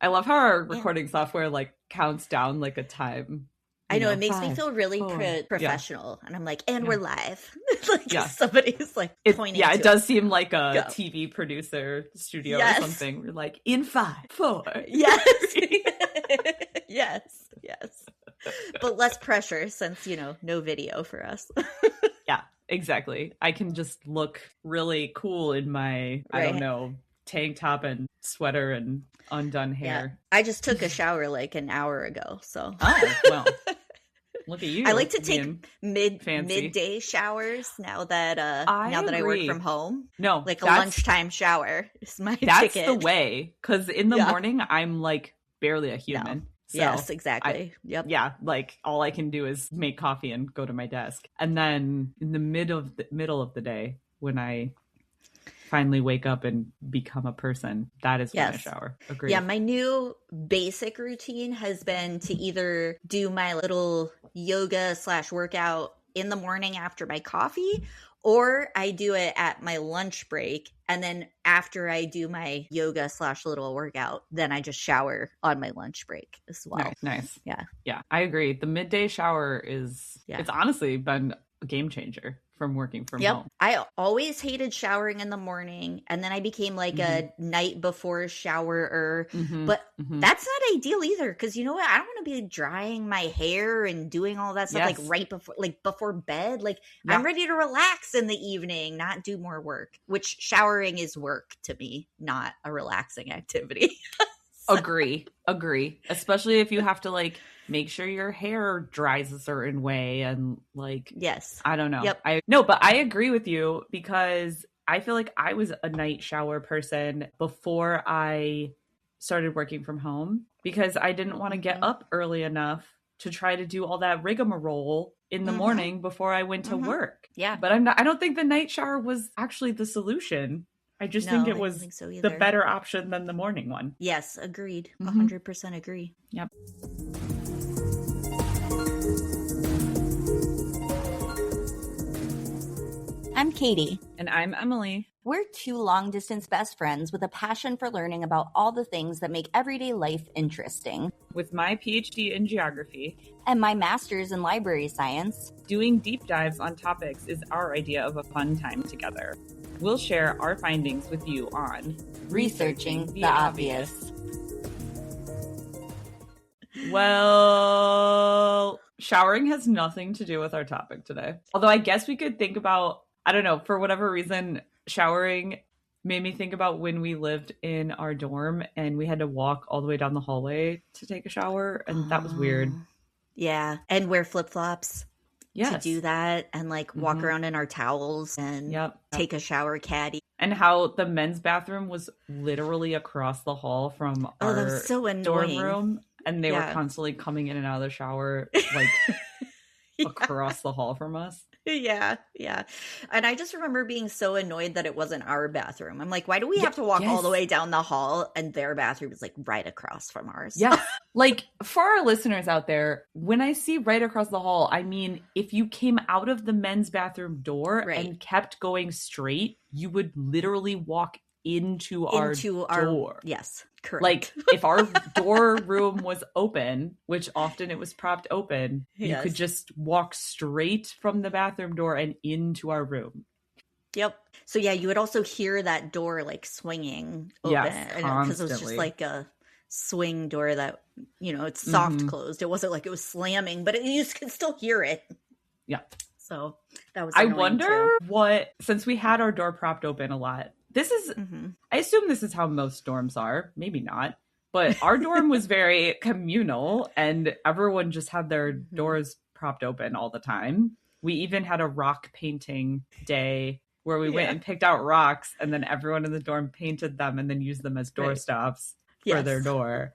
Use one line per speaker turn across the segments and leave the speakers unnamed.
I love how our recording software like counts down like a time.
I know, it makes
5,
me feel really
4.
professional. And I'm like, and
Yeah.
we're live. Like
Yeah.
somebody's like pointing
Yeah,
to
it does
us.
seem like a
Go.
TV producer studio or
Yes.
something. We're like, in 5, 4.
Yes. Yes. But less pressure since, no video for us.
Yeah, exactly. I can just look really cool in my, I don't know, tank top and sweater and undone hair.
Yeah. I just took a shower like an hour ago, so.
Oh, well. Look at you.
I like to take midday showers now that I work from home.
No,
like a lunchtime shower is my ticket.
That's the way, because in the morning I'm like barely a human.
No. So yes, exactly. Yep.
Yeah, like all I can do is make coffee and go to my desk, and then in the middle of the day when I finally wake up and become a person, that is when I shower. Agreed.
Yeah, my new basic routine has been to either do my little yoga/workout in the morning after my coffee, or I do it at my lunch break. And then after I do my yoga/little workout, then I just shower on my lunch break as well.
Nice.
Yeah.
Yeah, I agree. The midday shower it's honestly been a game changer from working from home.
I always hated showering in the morning, and then I became like a night before showerer. But that's not ideal either, because you know what? I don't want to be drying my hair and doing all that stuff like right before bed. Like I'm ready to relax in the evening, not do more work, which showering is work to me, not a relaxing activity.
So. Agree. Especially if you have to like make sure your hair dries a certain way and like, I don't know.
Yep.
But I agree with you, because I feel like I was a night shower person before I started working from home, because I didn't want to get up early enough to try to do all that rigmarole in the morning before I went to work.
Yeah.
But I don't think the night shower was actually the solution. I just think it was the better option than the morning one.
Yes, agreed. 100% agree.
Yep.
I'm Katie.
And I'm Emily.
We're two long-distance best friends with a passion for learning about all the things that make everyday life interesting.
With my PhD in geography
and my master's in library science,
doing deep dives on topics is our idea of a fun time together. We'll share our findings with you on
Researching the Obvious.
Well, showering has nothing to do with our topic today. Although I guess we could think about, I don't know, for whatever reason, showering made me think about when we lived in our dorm and we had to walk all the way down the hallway to take a shower. And that was weird.
Yeah. And wear flip-flops. To do that and like walk around in our towels and take a shower caddy.
And how the men's bathroom was literally across the hall from our dorm room. And they were constantly coming in and out of the shower like across the hall from us.
Yeah. And I just remember being so annoyed that it wasn't our bathroom. I'm like, why do we have to walk all the way down the hall and their bathroom is like right across from ours?
Yeah. Like for our listeners out there, when I see right across the hall, I mean, if you came out of the men's bathroom door and kept going straight, you would literally walk into our door.
Yes, correct.
Like if our door room was open, which often it was propped open, you could just walk straight from the bathroom door and into our room.
Yep. So yeah, you would also hear that door like swinging open because it was just like a swing door that, it's soft closed. It wasn't like it was slamming, but you could still hear it.
Yeah.
So that was
I wonder what, since we had our door propped open a lot, this is, I assume this is how most dorms are. Maybe not. But our dorm was very communal and everyone just had their doors propped open all the time. We even had a rock painting day where we went and picked out rocks and then everyone in the dorm painted them and then used them as doorstops for their door.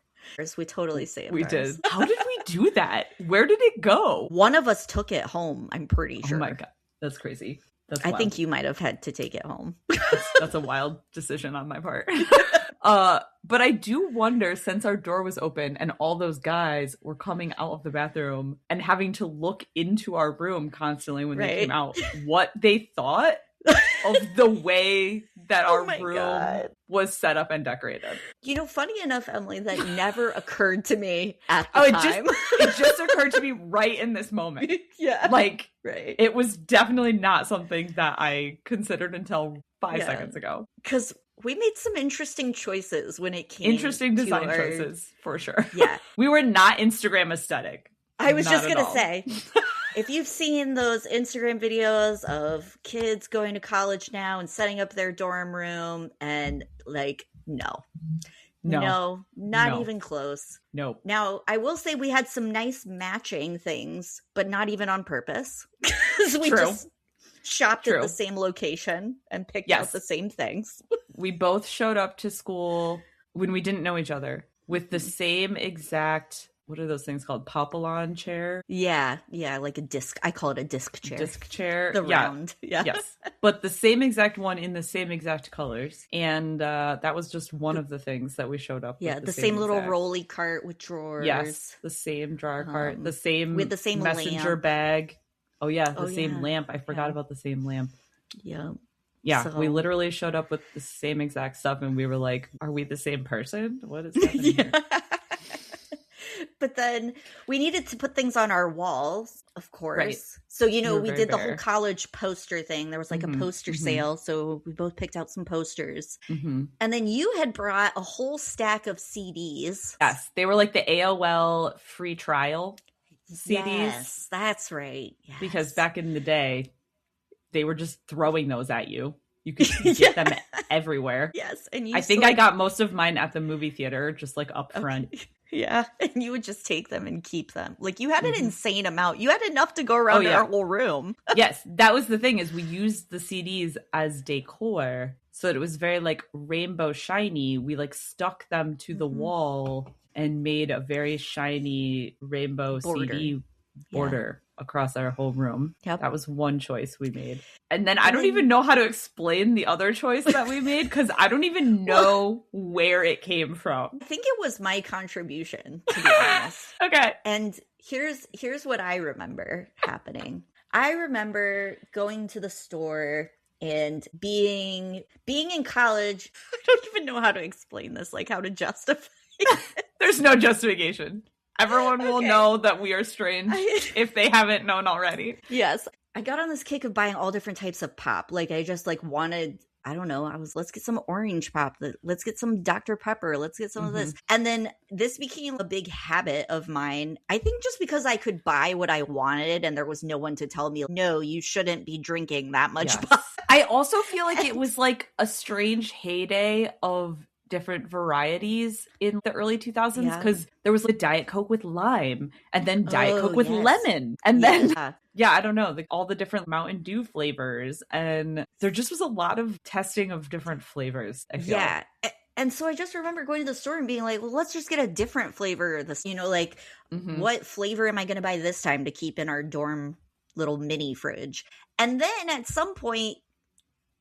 We totally saved
We
ours.
did. How did we do that? Where did it go?
One of us took it home, I'm pretty sure.
Oh my God. That's crazy.
I think you might have had to take it home.
That's a wild decision on my part. But I do wonder, since our door was open and all those guys were coming out of the bathroom and having to look into our room constantly when they came out, what they thought of the way that our room was set up and decorated.
You know, funny enough, Emily, that never occurred to me at the time.
It just occurred to me right in this moment.
Yeah.
Like,
right.
It was definitely not something that I considered until 5 seconds ago.
Because we made some interesting choices when it came
Interesting design choices, for sure.
Yeah.
We were not Instagram aesthetic.
I was just going to say, if you've seen those Instagram videos of kids going to college now and setting up their dorm room and like, no, not even close.
Nope.
Now, I will say we had some nice matching things, but not even on purpose. Because we just shopped at the same location and picked out the same things.
We both showed up to school when we didn't know each other with the same exact, what are those things called? Poppin chair?
Yeah, like a disc. I call it a disc chair.
Disc chair.
The round. Yeah.
Yes. But the same exact one in the same exact colors. And that was just one of the things that we showed up with.
Yeah, the same little rolly cart with drawers.
Yes, the same drawer cart. The same
with the same
messenger
lamp.
Bag. Oh, yeah, the same lamp. I forgot about the same lamp.
Yeah.
Yeah, we literally showed up with the same exact stuff and we were like, are we the same person? What is happening here?
But then we needed to put things on our walls, of course. Right. So, you know, we did the whole college poster thing. There was like a poster sale. So we both picked out some posters. And then you had brought a whole stack of CDs.
Yes, they were like the AOL free trial CDs.
Yes, that's right. Yes.
Because back in the day, they were just throwing those at you. You could get them everywhere.
Yes. And
I think I got most of mine at the movie theater, just like up front.
Okay. Yeah. And you would just take them and keep them. Like you had an insane amount. You had enough to go around our whole room.
Yes. That was the thing is we used the CDs as decor. So it was very like rainbow shiny. We like stuck them to the wall and made a very shiny rainbow CD border across our whole room.
Yep.
That was one choice we made. And then I don't even know how to explain the other choice that we made because I don't even know where it came from.
I think it was my contribution, to be honest.
Okay.
And here's what I remember happening. I remember going to the store and being in college. I don't even know how to explain this, like how to justify it.
There's no justification. Everyone will know that we are strange if they haven't known already.
Yes. I got on this kick of buying all different types of pop. Like I just like wanted, I don't know, let's get some orange pop. Let's get some Dr. Pepper. Let's get some of this. And then this became a big habit of mine. I think just because I could buy what I wanted and there was no one to tell me, no, you shouldn't be drinking that much pop.
I also feel like it was like a strange heyday of different varieties in the early 2000s because there was like Diet Coke with lime and then Diet Coke with lemon and then I don't know, like all the different Mountain Dew flavors, and there just was a lot of testing of different flavors. I feel.
Yeah. And so I just remember going to the store and being like, well, let's just get a different flavor of this, you know, like what flavor am I going to buy this time to keep in our dorm little mini fridge? And then at some point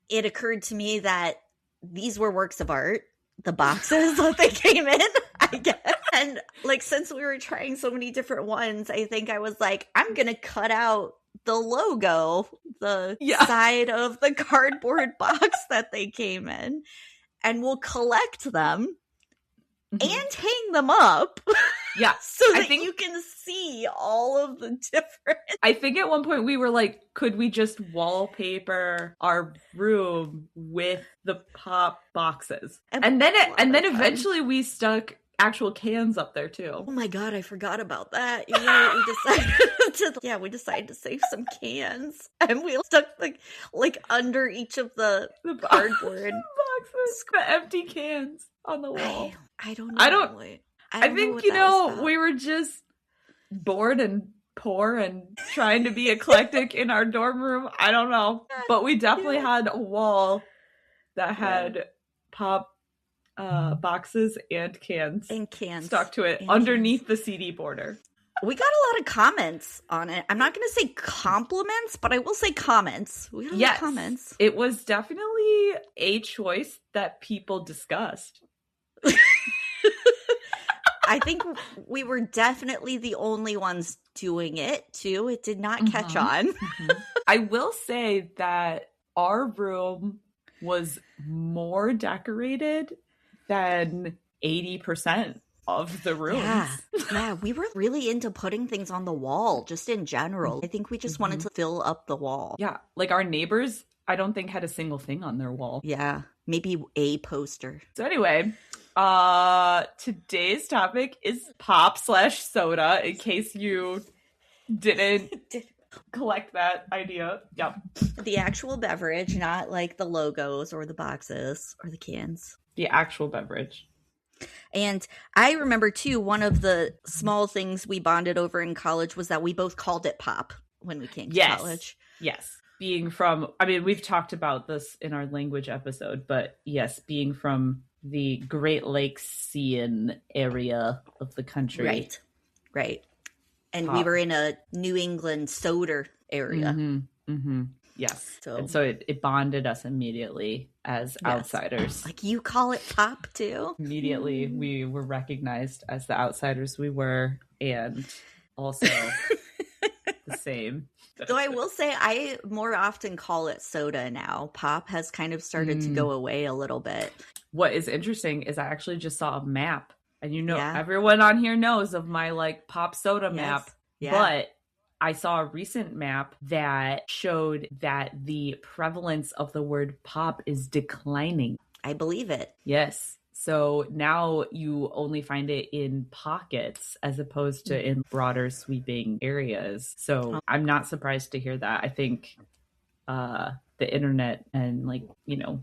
it occurred to me that these were works of art. The boxes that they came in, I guess. And like, since we were trying so many different ones, I think I was like, I'm going to cut out the logo, the side of the cardboard box that they came in, and we'll collect them and hang them up.
Yeah.
So that you can see all of the different.
I think at one point we were like, could we just wallpaper our room with the pop boxes? And then eventually we stuck actual cans up there too.
Oh my God, I forgot about that. You know, we decided to save some cans. And we stuck like under each of the cardboard
boxes, the empty cans on the wall.
I don't know.
I think, you know, we were just bored and poor and trying to be eclectic in our dorm room. I don't know. But we definitely had a wall that had pop boxes and cans stuck to it underneath the CD border.
We got a lot of comments on it. I'm not going to say compliments, but I will say comments. We got a lot of comments.
It was definitely a choice that people discussed.
I think we were definitely the only ones doing it, too. It did not catch on.
I will say that our room was more decorated than 80% of the rooms.
Yeah, we were really into putting things on the wall, just in general. I think we just wanted to fill up the wall.
Yeah, like our neighbors, I don't think had a single thing on their wall.
Yeah, maybe a poster.
So anyway, today's topic is pop/soda, in case you didn't collect that idea. Yep.
The actual beverage, not like the logos or the boxes or the cans.
The actual beverage.
And I remember, too, one of the small things we bonded over in college was that we both called it pop when we came to college.
Yes. Being from, I mean, we've talked about this in our language episode, but yes, being from the Great Lakesian area of the country.
Right. And we were in a New England soda area.
Yes. And so it bonded us immediately as outsiders.
Like, you call it pop too?
Immediately we were recognized as the outsiders we were, and also the same.
Though I will say I more often call it soda now. Pop has kind of started to go away a little bit.
What is interesting is I actually just saw a map, and everyone on here knows of my like pop soda map, but I saw a recent map that showed that the prevalence of the word pop is declining.
I believe it.
Yes. So now you only find it in pockets as opposed to in broader sweeping areas. So I'm not surprised to hear that. I think the internet and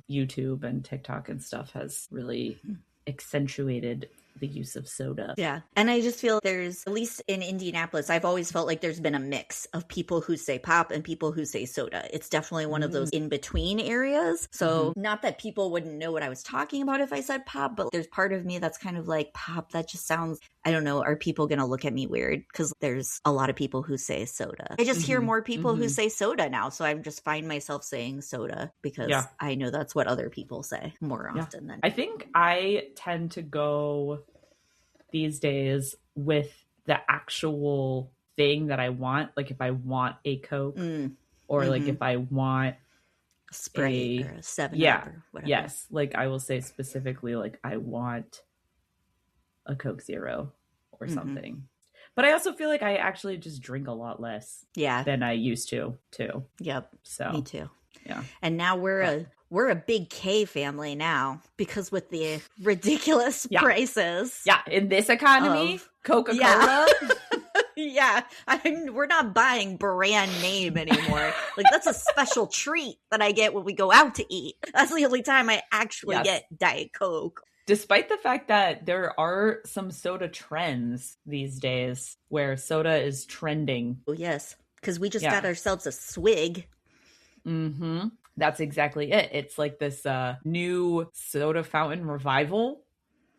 YouTube and TikTok and stuff has really accentuated the use of soda.
Yeah. And I just feel there's, at least in Indianapolis, I've always felt like there's been a mix of people who say pop and people who say soda. It's definitely one of those in-between areas. So not that people wouldn't know what I was talking about if I said pop, but there's part of me that's kind of like, pop, that just sounds, I don't know, are people going to look at me weird? Because there's a lot of people who say soda. I just hear more people who say soda now. So I just find myself saying soda because I know that's what other people say more often than.
I think I tend to go these days with the actual thing that I want. Like if I want a Coke or like if I want
a Sprite or a 7-Up or whatever.
Yes. Like I will say specifically like I want a Coke Zero or something. But I also feel like I actually just drink a lot less than I used to too.
Yep.
So
me too.
Yeah.
And now we're a big K family now because with the ridiculous prices.
Yeah, in this economy, Coca Cola.
We're not buying brand name anymore. Like that's a special treat that I get when we go out to eat. That's the only time I actually get Diet Coke.
Despite the fact that there are some soda trends these days where soda is trending.
Oh, yes, because we just got ourselves a swig.
That's exactly it. It's like this new soda fountain revival,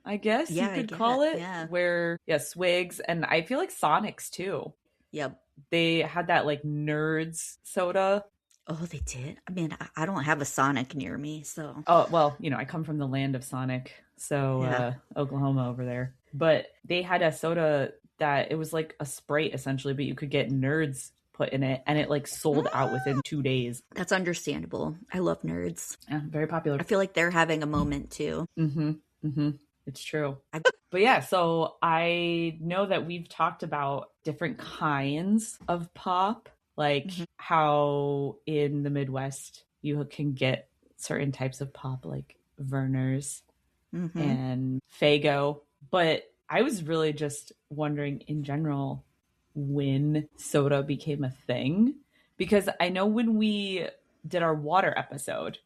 I guess you could call it. Yeah. Where, swigs. And I feel like Sonic's too.
Yep.
They had that like Nerds soda.
Oh, they did? I mean, I don't have a Sonic near me, so.
Oh, well, I come from the land of Sonic. So Oklahoma over there. But they had a soda that it was like a Sprite essentially, but you could get Nerds put in it, and it like sold out within 2 days.
That's understandable. I love Nerds.
Yeah, very popular.
I feel like they're having a moment too.
It's true. But yeah, so I know that we've talked about different kinds of pop, like how in the Midwest you can get certain types of pop like Verner's and Faygo. But I was really just wondering in general when soda became a thing, because I know when we did our water episode,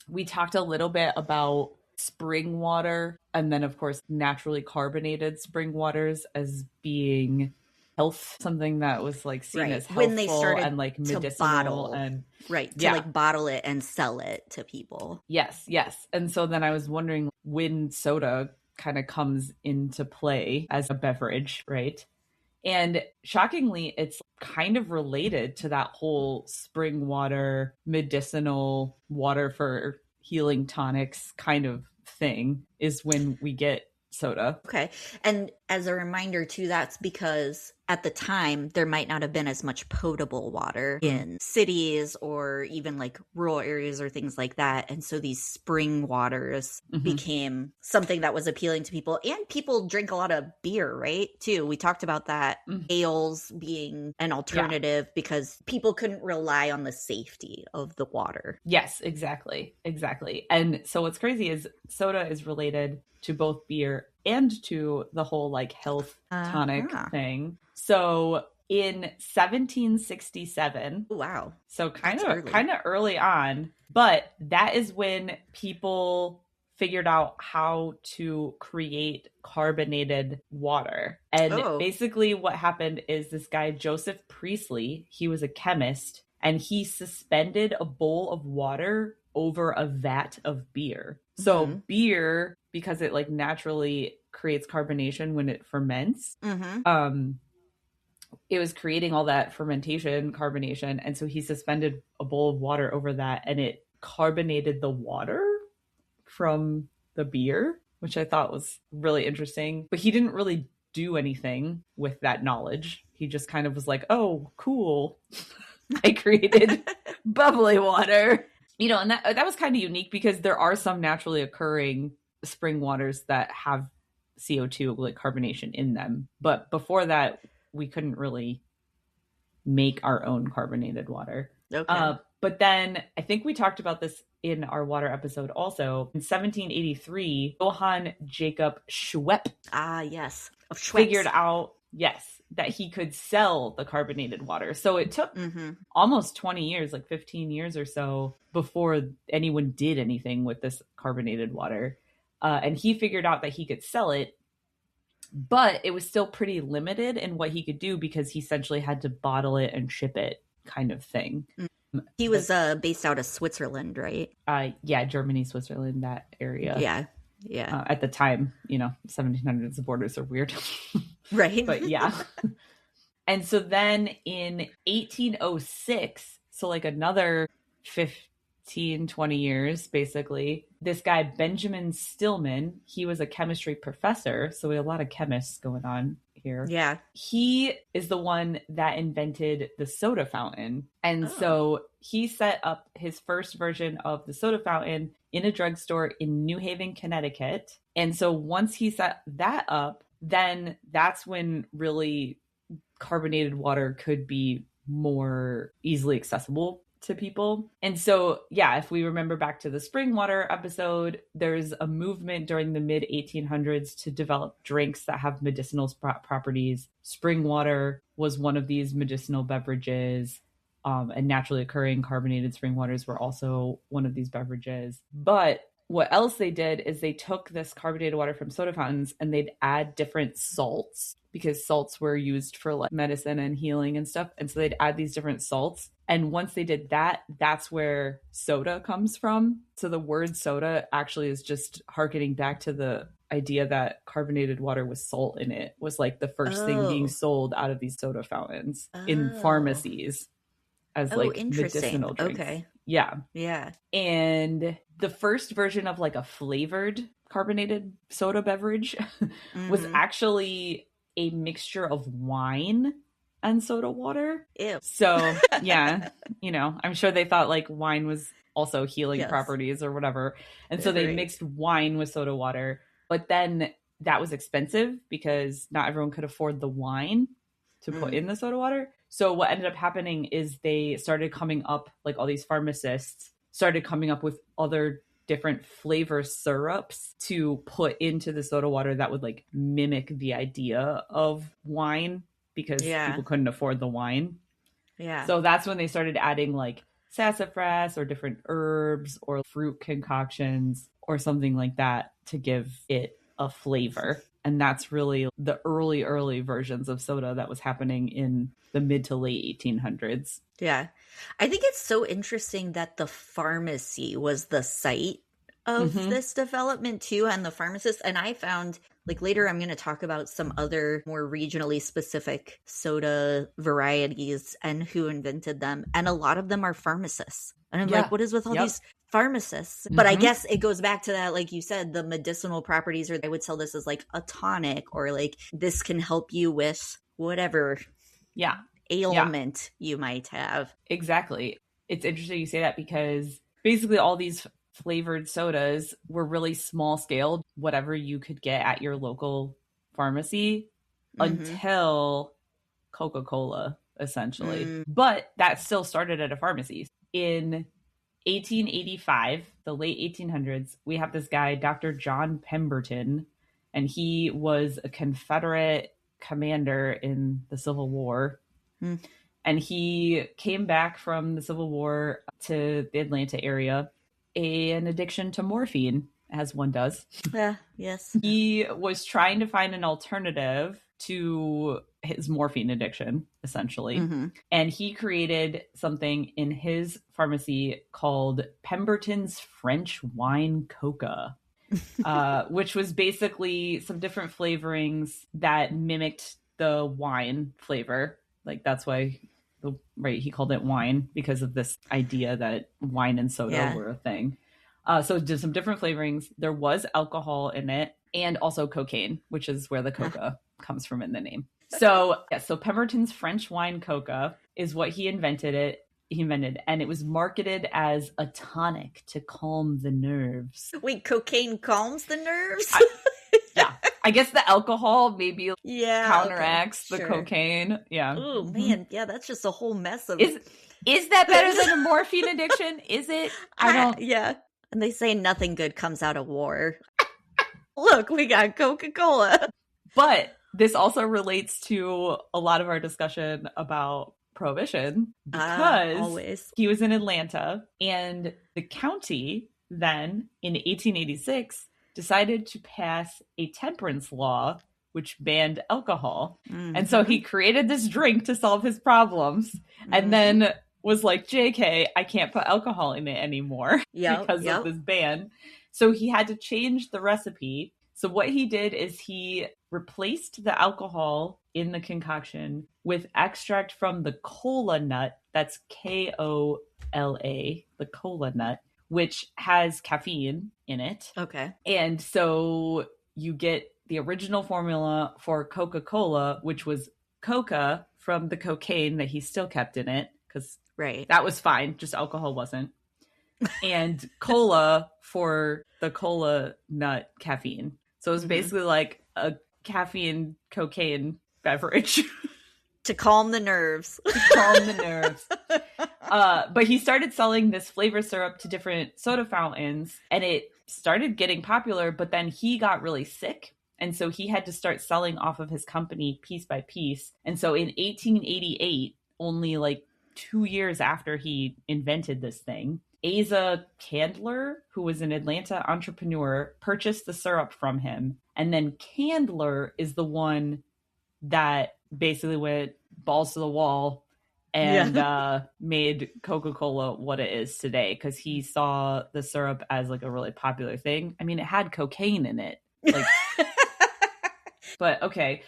we talked a little bit about spring water and then of course naturally carbonated spring waters as being something that was like seen as helpful
when they started
and like medicinal
to bottle,
and
like bottle it and sell it to people.
Yes. And so then I was wondering when soda kind of comes into play as a beverage, right? And shockingly, it's kind of related to that whole spring water, medicinal water for healing tonics kind of thing is when we get soda.
Okay. And as a reminder too, that's because at the time there might not have been as much potable water in cities or even like rural areas or things like that. And so these spring waters became something that was appealing to people. And people drink a lot of beer, right? Too. We talked about that. Ales being an alternative because people couldn't rely on the safety of the water.
Yes, exactly. Exactly. And so what's crazy is soda is related to both beer and to the whole like health tonic thing. So in 1767,
wow.
So kind of early on, but that is when people figured out how to create carbonated water. And basically what happened is this guy, Joseph Priestley, he was a chemist, and he suspended a bowl of water over a vat of beer. So beer, because it like naturally creates carbonation when it ferments, it was creating all that fermentation, carbonation. And so he suspended a bowl of water over that, and it carbonated the water from the beer, which I thought was really interesting. But he didn't really do anything with that knowledge. He just kind of was like, oh, cool. I created bubbly water. You know, and that was kind of unique because there are some naturally occurring spring waters that have CO2, like carbonation in them. But before that, we couldn't really make our own carbonated water.
Okay.
But then I think we talked about this in our water episode also. In 1783, Johann Jacob Schwepp figured out, that he could sell the carbonated water. So it took almost 20 years, like 15 years or so, before anyone did anything with this carbonated water. And he figured out that he could sell it, but it was still pretty limited in what he could do because he essentially had to bottle it and ship it, kind of thing.
He was based out of Switzerland, right?
Yeah, Germany, Switzerland, that area.
Yeah.
At the time, 1700s, the borders are weird.
Right.
But yeah. And so then in 1806, so like another 15, 20 years, basically, this guy, Benjamin Stillman, he was a chemistry professor. So we have a lot of chemists going on here.
Yeah.
He is the one that invented the soda fountain. And so he set up his first version of the soda fountain in a drugstore in New Haven, Connecticut. And so once he set that up, then that's when really carbonated water could be more easily accessible to people. And so, yeah, if we remember back to the spring water episode, there's a movement during the mid 1800s to develop drinks that have medicinal properties. Spring water was one of these medicinal beverages, and naturally occurring carbonated spring waters were also one of these beverages. But what else they did is they took this carbonated water from soda fountains and they'd add different salts, because salts were used for like medicine and healing and stuff. And so they'd add these different salts. And once they did that, that's where soda comes from. So the word soda actually is just harkening back to the idea that carbonated water with salt in it was like the first thing being sold out of these soda fountains in pharmacies as like medicinal drinks.
Okay.
Yeah. And the first version of like a flavored carbonated soda beverage was actually a mixture of wine and soda water.
Ew.
So yeah, I'm sure they thought like wine was also healing properties or whatever. And so they mixed wine with soda water, but then that was expensive because not everyone could afford the wine to put in the soda water. So what ended up happening is they started coming up, like all these pharmacists started coming up with other different flavor syrups to put into the soda water that would like mimic the idea of wine, because people couldn't afford the wine.
Yeah.
So that's when they started adding like sassafras or different herbs or fruit concoctions or something like that to give it a flavor. And that's really the early versions of soda that was happening in the mid to late 1800s.
Yeah. I think it's so interesting that the pharmacy was the site of this development too, and the pharmacist. And I found, like, later I'm going to talk about some other more regionally specific soda varieties and who invented them. And a lot of them are pharmacists. And I'm like, what is with all these pharmacists. But I guess it goes back to that, like you said, the medicinal properties, or they would sell this as like a tonic, or like this can help you with whatever ailment you might have.
Exactly. It's interesting you say that, because basically all these flavored sodas were really small scale, whatever you could get at your local pharmacy, until Coca Cola, essentially. But that still started at a pharmacy. In 1885, the late 1800s, we have this guy, Dr. John Pemberton, and he was a Confederate commander in the Civil War. And he came back from the Civil War to the Atlanta area, an addiction to morphine, as one does.
Yes.
He was trying to find an alternative to his morphine addiction, essentially. And he created something in his pharmacy called Pemberton's French Wine Coca, which was basically some different flavorings that mimicked the wine flavor. Like, that's why he called it wine, because of this idea that wine and soda were a thing. So did some different flavorings. There was alcohol in it, and also cocaine, which is where the coca comes from in the name. So Pemberton's French Wine Coca is what he invented, and it was marketed as a tonic to calm the nerves.
Wait, cocaine calms the nerves?
I guess the alcohol maybe counteracts the
sure.
cocaine. Yeah.
Oh man, that's just a whole mess of.
Is that better than a morphine addiction? Is it? I don't.
Yeah. And they say nothing good comes out of war. Look, we got Coca-Cola.
But this also relates to a lot of our discussion about prohibition, because he was in Atlanta, and the county then in 1886 decided to pass a temperance law which banned alcohol. And so he created this drink to solve his problems, and then was like, JK, I can't put alcohol in it anymore because of this ban. So he had to change the recipe. So what he did is he replaced the alcohol in the concoction with extract from the cola nut. That's Kola, the cola nut, which has caffeine in it.
Okay.
And so you get the original formula for Coca-Cola, which was coca from the cocaine that he still kept in it, because that was fine, just alcohol wasn't. And cola for the cola nut caffeine. So it was basically like a caffeine cocaine beverage.
To calm the nerves.
But he started selling this flavor syrup to different soda fountains, and it started getting popular, but then he got really sick. And so he had to start selling off of his company piece by piece. And so in 1888, only like 2 years after he invented this thing, Asa Candler, who was an Atlanta entrepreneur, purchased the syrup from him. And then Candler is the one that basically went balls to the wall and made Coca-Cola what it is today, because he saw the syrup as like a really popular thing. I mean, it had cocaine in it. Like, but okay.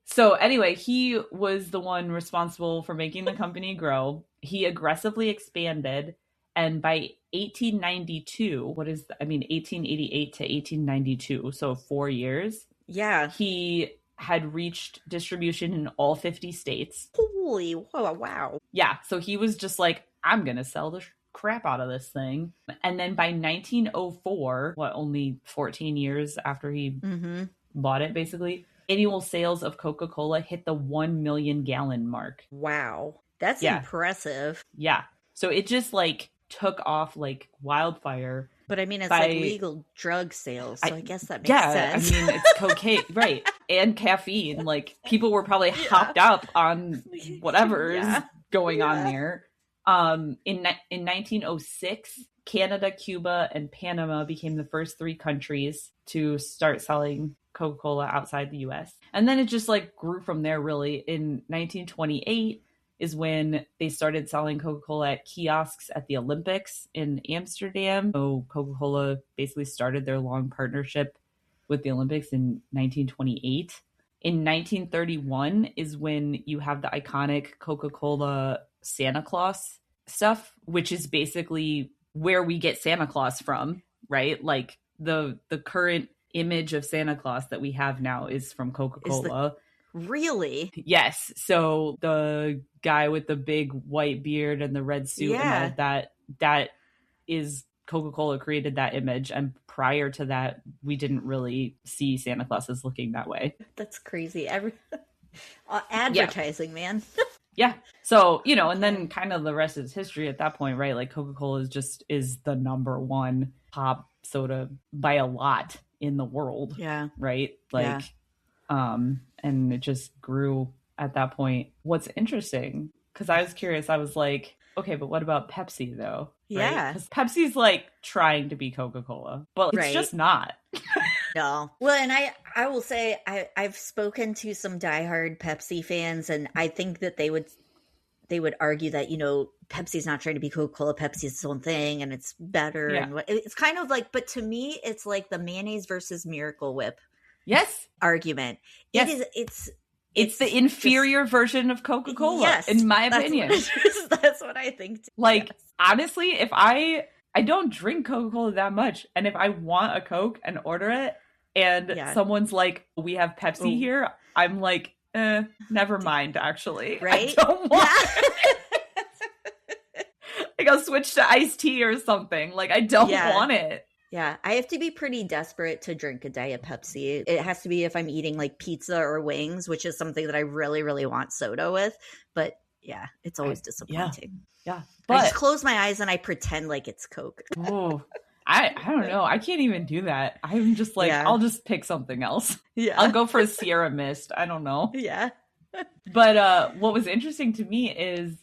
So anyway, he was the one responsible for making the company grow. He aggressively expanded. And by 1892, 1888 to 1892, so 4 years.
Yeah.
He had reached distribution in all 50 states.
Holy, wow.
Yeah, so he was just like, I'm going to sell the crap out of this thing. And then by 1904, only 14 years after he bought it, basically, annual sales of Coca-Cola hit the 1 million gallon mark.
Wow. That's impressive.
Yeah. So it just like took off like wildfire.
But I mean, it's like legal drug sales, so I guess that makes sense.
I mean, it's cocaine, right? And caffeine. Like, people were probably hopped up on whatever's going on there. In 1906, Canada, Cuba, and Panama became the first 3 countries to start selling Coca-Cola outside the U.S. And then it just like grew from there, really. In 1928 is when they started selling Coca-Cola at kiosks at the Olympics in Amsterdam. So Coca-Cola basically started their long partnership with the Olympics in 1928. In 1931 is when you have the iconic Coca-Cola Santa Claus stuff, which is basically where we get Santa Claus from, right? Like the current image of Santa Claus that we have now is from Coca-Cola.
Really?
Yes. So the guy with the big white beard and the red suit and all of that is Coca-Cola created that image. And prior to that, we didn't really see Santa Claus as looking that way.
That's crazy. Advertising, man.
Yeah. So, you know, and then kind of the rest is history at that point, right? Like Coca-Cola is the number one pop soda by a lot in the world.
Yeah.
Right? Like, and it just grew at that point. What's interesting, because I was curious, I was like, okay, but what about Pepsi though?
Yeah.
Because Pepsi's like trying to be Coca-Cola, but it's just not.
No. Well, and I will say I've spoken to some diehard Pepsi fans, and I think that they would argue that, you know, Pepsi's not trying to be Coca-Cola, Pepsi's its own thing and it's better. Yeah. And it's kind of like, but to me, it's like the mayonnaise versus Miracle Whip.
Yes.
Argument.
Yes. It's the inferior version of Coca-Cola, yes, in my opinion.
That's what I think too.
Like, honestly, if I don't drink Coca-Cola that much, and if I want a Coke and order it, and someone's like, we have Pepsi here, I'm like, never mind, actually.
Right?
I don't want it. Like, I'll switch to iced tea or something. Like, I don't want it.
Yeah, I have to be pretty desperate to drink a Diet Pepsi. It has to be if I'm eating like pizza or wings, which is something that I really, really want soda with. But yeah, it's always disappointing.
Yeah.
But I just close my eyes and I pretend like it's Coke.
Oh, I don't know. I can't even do that. I'm just like, I'll just pick something else.
Yeah.
I'll go for a Sierra Mist. I don't know.
Yeah.
But what was interesting to me is,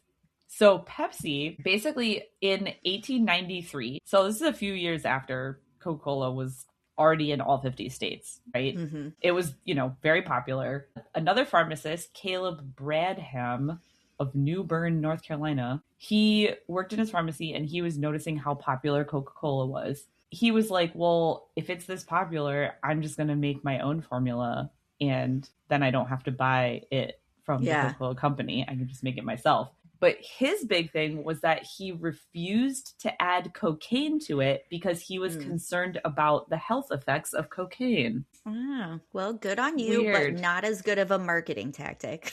so Pepsi, basically in 1893, so this is a few years after Coca-Cola was already in all 50 states, right? Mm-hmm. It was, you know, very popular. Another pharmacist, Caleb Bradham of New Bern, North Carolina, he worked in his pharmacy and he was noticing how popular Coca-Cola was. He was like, well, if it's this popular, I'm just going to make my own formula and then I don't have to buy it from the Coca-Cola company. I can just make it myself. But his big thing was that he refused to add cocaine to it because he was concerned about the health effects of cocaine.
Oh, well, good on you, but not as good of a marketing tactic.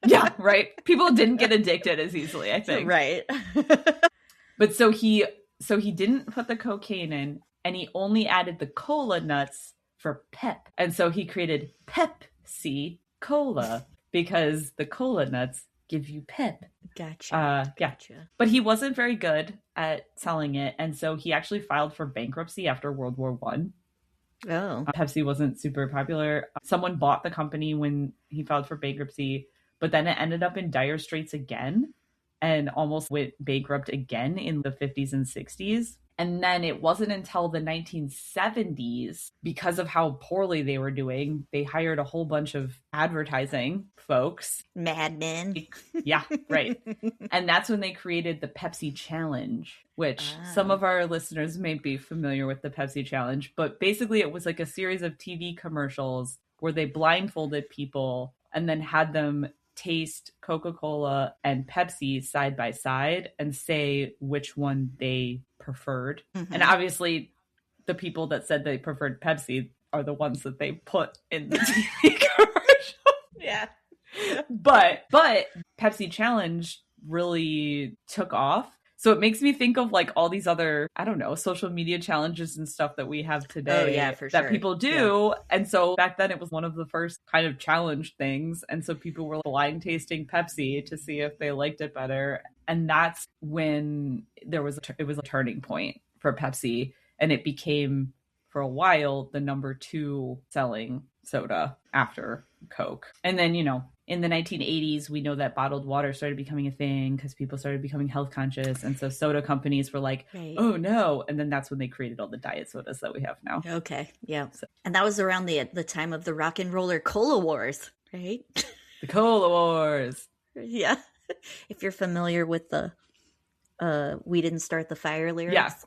Yeah, right. People didn't get addicted as easily, I think.
Right.
But so he didn't put the cocaine in, and he only added the cola nuts for pep. And so he created Pepsi Cola because the cola nuts give you pep.
Gotcha.
Gotcha. But he wasn't very good at selling it, and so he actually filed for bankruptcy after World War I.
Oh.
Pepsi wasn't super popular. Someone bought the company when he filed for bankruptcy, but then it ended up in dire straits again and almost went bankrupt again in the 50s and 60s. And then it wasn't until the 1970s, because of how poorly they were doing, they hired a whole bunch of advertising folks.
Madmen.
Yeah, right. And that's when they created the Pepsi Challenge, which some of our listeners may be familiar with the Pepsi Challenge. But basically it was like a series of TV commercials where they blindfolded people and then had them taste Coca-Cola and Pepsi side by side and say which one they preferred. Mm-hmm. And obviously the people that said they preferred Pepsi are the ones that they put in the TV commercial.
Yeah.
But Pepsi Challenge really took off. So it makes me think of like all these other, I don't know, social media challenges and stuff that we have today that people do. Yeah. And so back then it was one of the first kind of challenge things. And so people were blind tasting Pepsi to see if they liked it better. And that's when it was a turning point for Pepsi. And it became, for a while, the number 2 selling soda after Coke. And then, you know, in the 1980s, we know that bottled water started becoming a thing because people started becoming health conscious. And so soda companies were like, oh no. And then that's when they created all the diet sodas that we have now.
Okay. Yeah. So. And that was around the time of the rock and roller cola wars, right?
The cola wars.
Yeah. If you're familiar with the We Didn't Start the Fire lyrics.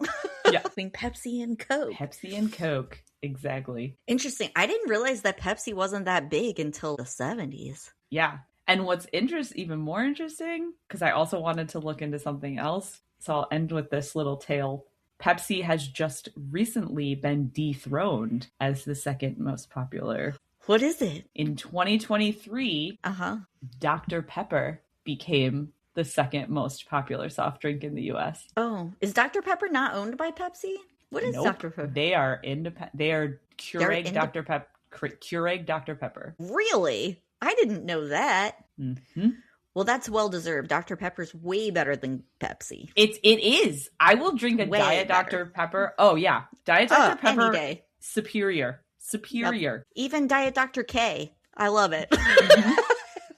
Yeah.
Between Pepsi and Coke.
Pepsi and Coke. Exactly.
Interesting. I didn't realize that Pepsi wasn't that big until the 70s.
Yeah. And what's even more interesting, because I also wanted to look into something else, so I'll end with this little tale. Pepsi has just recently been dethroned as the second most popular.
What is it?
In 2023, Dr. Pepper became the second most popular soft drink in the U.S.
Oh, is Dr. Pepper not owned by Pepsi? What is Dr. Pepper?
They are independent. They are Keurig Dr. Pepper. Keurig Dr. Pepper.
Really? I didn't know that.
Mm-hmm.
Well, that's well deserved. Dr. Pepper's way better than Pepsi.
It is. I will drink a Diet Dr. Pepper. Oh yeah, Diet Dr. Pepper.
Any day.
Superior.
Yep. Even Diet Dr. K. I love it.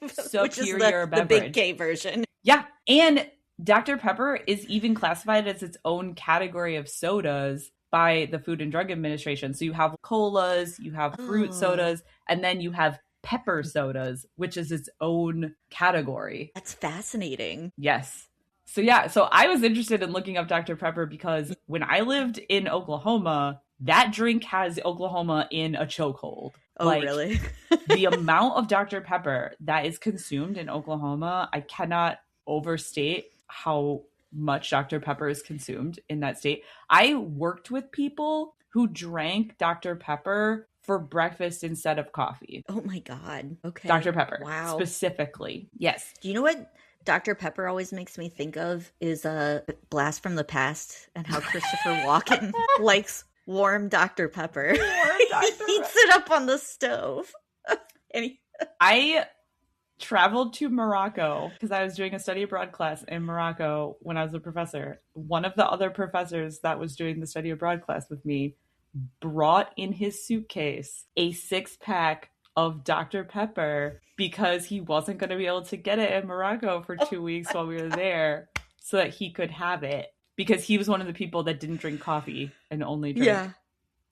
Superior
which is
beverage.
The big K version.
Yeah, and Dr. Pepper is even classified as its own category of sodas by the Food and Drug Administration. So you have colas, you have fruit sodas, and then you have pepper sodas, which is its own category.
That's fascinating.
Yes. So yeah, so I was interested in looking up Dr. Pepper because when I lived in Oklahoma, that drink has Oklahoma in a chokehold.
Oh, really?
The amount of Dr. Pepper that is consumed in Oklahoma, I cannot overstate how much Dr. Pepper is consumed in that state. I worked with people who drank Dr. Pepper for breakfast instead of coffee.
Oh my God. Okay.
Dr. Pepper.
Wow.
Specifically. Yes.
Do you know what Dr. Pepper always makes me think of is a Blast from the Past and how Christopher Walken likes warm Dr. Pepper. Warm Dr. He heats it up on the stove.
I traveled to Morocco because I was doing a study abroad class in Morocco when I was a professor. One of the other professors that was doing the study abroad class with me brought in his suitcase a 6-pack of Dr. Pepper because he wasn't going to be able to get it in Morocco for 2 weeks while we were there so that he could have it because he was one of the people that didn't drink coffee and only drank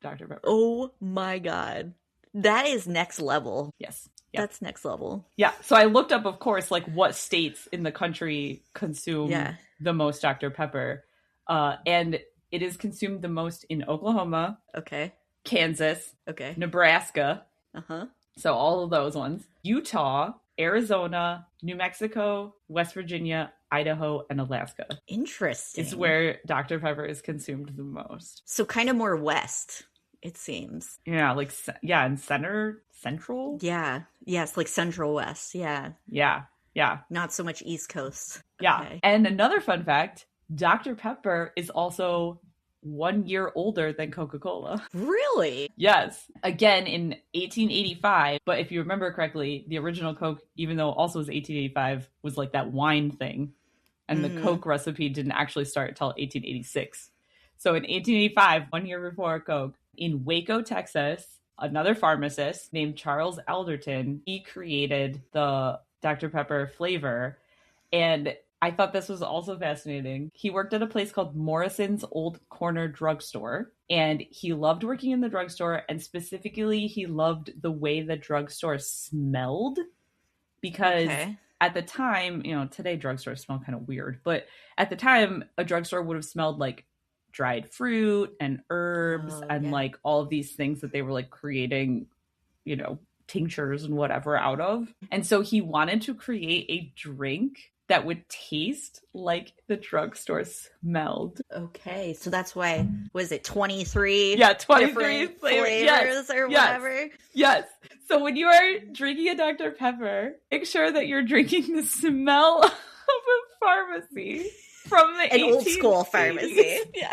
Dr. Pepper.
Oh my God. That is next level.
Yes.
Yep. That's next level.
Yeah. So I looked up, of course, like what states in the country consume the most Dr. Pepper. And it is consumed the most in Oklahoma.
Okay.
Kansas.
Okay.
Nebraska.
Uh-huh.
So all of those ones. Utah, Arizona, New Mexico, West Virginia, Idaho, and Alaska.
Interesting.
It's where Dr. Pepper is consumed the most.
So kind of more west, it seems.
Yeah, like, and central?
Yeah. Yes, like central west. Yeah.
Yeah. Yeah.
Not so much east coast.
Yeah.
Okay.
And another fun fact, Dr. Pepper is also 1 year older than Coca Cola.
Really?
Yes. Again, in 1885. But if you remember correctly, the original Coke, even though it also was 1885, was like that wine thing. And the Coke recipe didn't actually start until 1886. So in 1885, 1 year before Coke, in Waco, Texas, another pharmacist named Charles Alderton, he created the Dr. Pepper flavor. And I thought this was also fascinating. He worked at a place called Morrison's Old Corner Drugstore, and he loved working in the drugstore, and specifically he loved the way the drugstore smelled because at the time, today drugstores smell kind of weird, but at the time a drugstore would have smelled like dried fruit and herbs like all of these things that they were like creating, tinctures and whatever out of. And so he wanted to create a drink that would taste like the drugstore smelled.
Okay, so that's why, was it 23?
Yeah, 23
flavors or whatever?
Yes. So when you are drinking a Dr. Pepper, make sure that you're drinking the smell of a pharmacy from the
an old school pharmacy.
Yeah.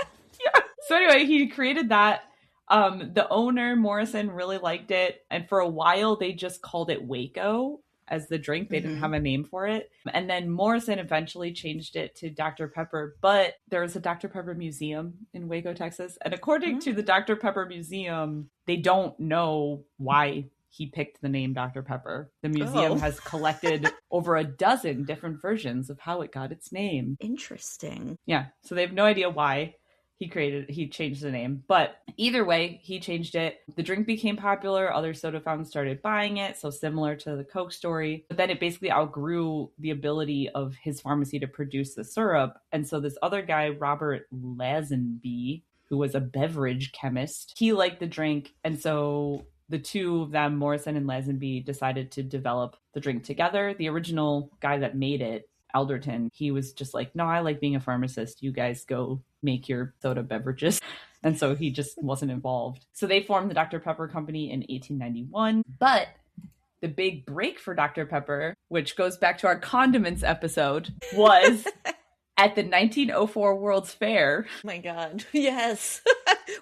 So anyway, he created that. The owner, Morrison, really liked it. And for a while, they just called it Waco as the drink. They didn't have a name for it. And then Morrison eventually changed it to Dr. Pepper. But there's a Dr. Pepper museum in Waco, Texas. And according to the Dr. Pepper museum, they don't know why he picked the name Dr. Pepper. The museum has collected over a dozen different versions of how it got its name.
Interesting.
Yeah. So they have no idea why he changed the name. But either way, he changed it. The drink became popular. Other soda fountains started buying it. So similar to the Coke story. But then it basically outgrew the ability of his pharmacy to produce the syrup. And so this other guy, Robert Lazenby, who was a beverage chemist, he liked the drink. And so the two of them, Morrison and Lazenby, decided to develop the drink together. The original guy that made it, Alderton, he was just like, no, I like being a pharmacist. You guys go make your soda beverages. And so he just wasn't involved. So they formed the Dr. Pepper Company in 1891. But the big break for Dr. Pepper, which goes back to our condiments episode, was at the 1904 World's Fair.
Oh my God. Yes.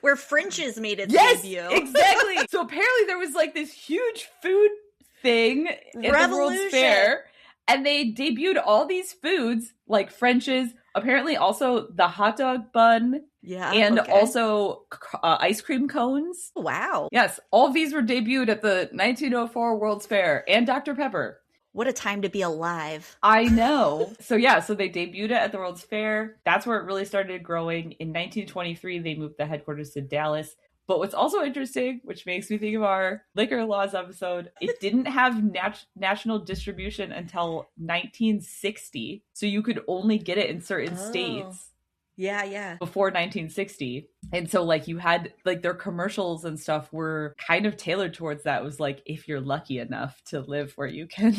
Where French's made its debut.
Exactly. So apparently there was like this huge food thing at the World's Fair. And they debuted all these foods like French's, apparently also the hot dog bun.
Yeah.
And also ice cream cones.
Wow.
Yes. All of these were debuted at the 1904 World's Fair and Dr. Pepper.
What a time to be alive.
I know. So they debuted it at the World's Fair. That's where it really started growing. In 1923, they moved the headquarters to Dallas. But what's also interesting, which makes me think of our liquor laws episode, it didn't have national distribution until 1960. So you could only get it in certain states.
Yeah.
Before 1960. And so like you had like their commercials and stuff were kind of tailored towards that. It was like, if you're lucky enough to live where you can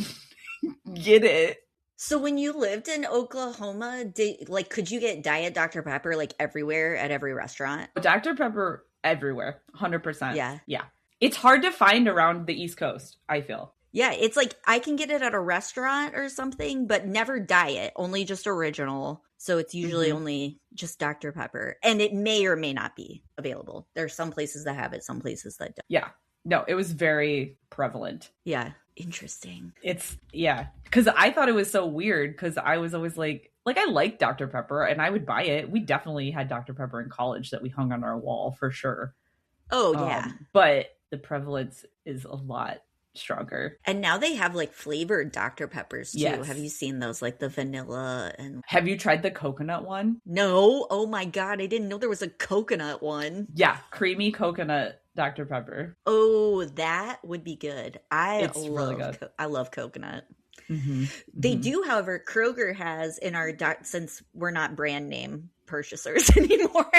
get it.
So when you lived in Oklahoma, could you get Diet Dr. Pepper like everywhere at every restaurant?
Dr. Pepper everywhere, 100%.
Yeah.
It's hard to find around the East Coast, I feel.
Yeah, it's like I can get it at a restaurant or something, but never Diet, only just original. So it's usually only just Dr. Pepper. And it may or may not be available. There's some places that have it, some places that don't.
Yeah. No, it was very prevalent.
Yeah. Interesting.
Because I thought it was so weird because I was always like I liked Dr. Pepper and I would buy it. We definitely had Dr. Pepper in college that we hung on our wall for sure.
Oh, yeah.
But the prevalence is a lot stronger.
And now they have like flavored Dr. Peppers too.
Yes.
Have you seen those, like the vanilla and
Have you tried the coconut one?
No. Oh my God, I didn't know there was a coconut one.
Yeah, creamy coconut Dr. Pepper.
Oh, that would be good. It's
really good.
I love coconut.
Mm-hmm.
They do, however, Kroger has in our since we're not brand name purchasers anymore,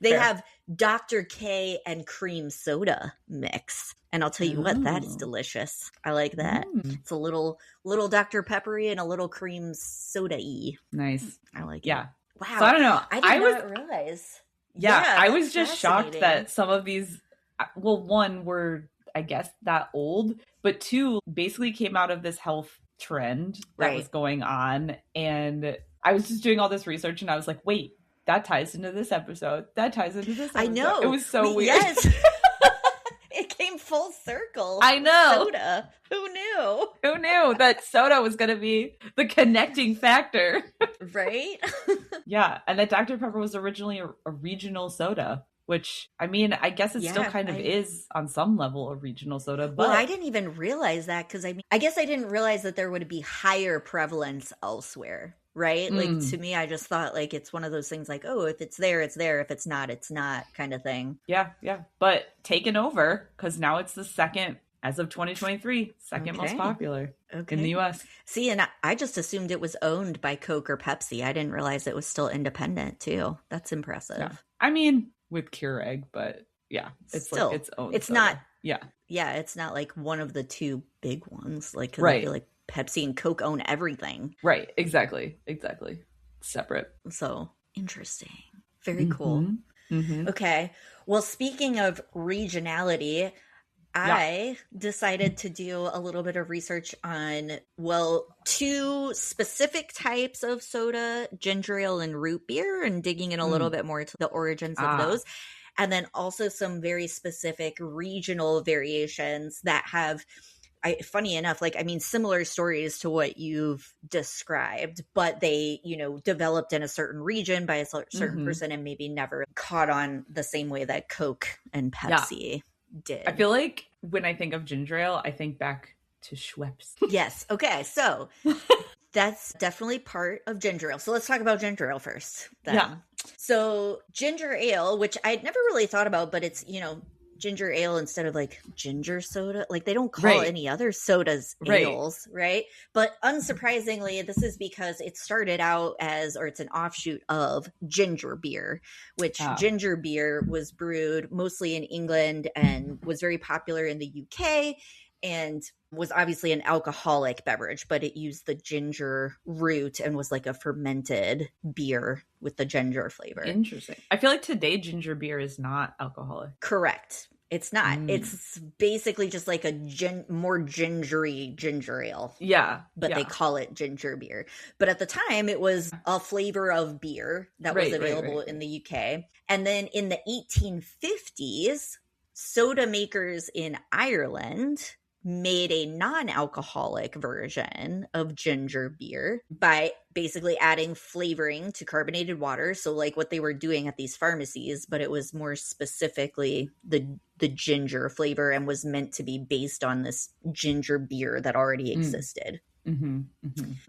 they have Dr. K and cream soda mix. And I'll tell you what, that is delicious. I like that. It's a little Dr. Peppery and a little cream soda-y.
Nice.
I like it.
Yeah.
Wow.
So I don't know.
I did not realize.
Yeah, I was just shocked that some of these, well, one, were, I guess, that old, but two, basically came out of this health trend that was going on. And I was just doing all this research and I was like, wait, that ties into this episode. That ties into this episode.
I know.
It was so weird.
Yes. It came full circle.
I know.
Soda. Who knew?
Who knew that soda was going to be the connecting factor?
Right?
Yeah. And that Dr. Pepper was originally a regional soda, which, I mean, I guess it still kind of is on some level a regional soda. But
well, I didn't even realize that because I guess I didn't realize that there would be higher prevalence elsewhere. Right? Like, to me, I just thought like it's one of those things like, oh, if it's there, it's there. If it's not, it's not kind of thing.
Yeah. But taken over because now it's the second, as of 2023, second most popular in the U.S.
See, and I just assumed it was owned by Coke or Pepsi. I didn't realize it was still independent too. That's impressive.
Yeah. I mean, with Keurig, but yeah, it's
still
like its own.
It's
soda.
not.
Yeah,
it's not like one of the two big ones. Like,
right.
I feel like Pepsi and Coke own everything.
Right. Exactly. Separate.
So interesting. Very cool. Okay. Well, speaking of regionality, I decided to do a little bit of research on, two specific types of soda, ginger ale and root beer, and digging in a little bit more to the origins of those. And then also some very specific regional variations that have, funny enough, similar stories to what you've described, but they, developed in a certain region by a certain person and maybe never caught on the same way that Coke and Pepsi did.
I feel like when I think of ginger ale, I think back to Schweppes.
Yes. Okay. So that's definitely part of ginger ale. So let's talk about ginger ale first. Then.
Yeah.
So ginger ale, which I'd never really thought about, but it's, ginger ale instead of like ginger soda. Like they don't call any other sodas ales, right? But unsurprisingly, this is because it started out it's an offshoot of ginger beer, which ginger beer was brewed mostly in England and was very popular in the UK. and was obviously an alcoholic beverage, but it used the ginger root and was like a fermented beer with the ginger flavor.
Interesting. I feel like today ginger beer is not alcoholic.
Correct. It's not. It's basically just like a more gingery ginger ale.
Yeah.
But they call it ginger beer. But at the time, it was a flavor of beer that was available in the UK. And then in the 1850s, soda makers in Ireland made a non-alcoholic version of ginger beer by basically adding flavoring to carbonated water. So like what they were doing at these pharmacies, but it was more specifically the ginger flavor and was meant to be based on this ginger beer that already existed.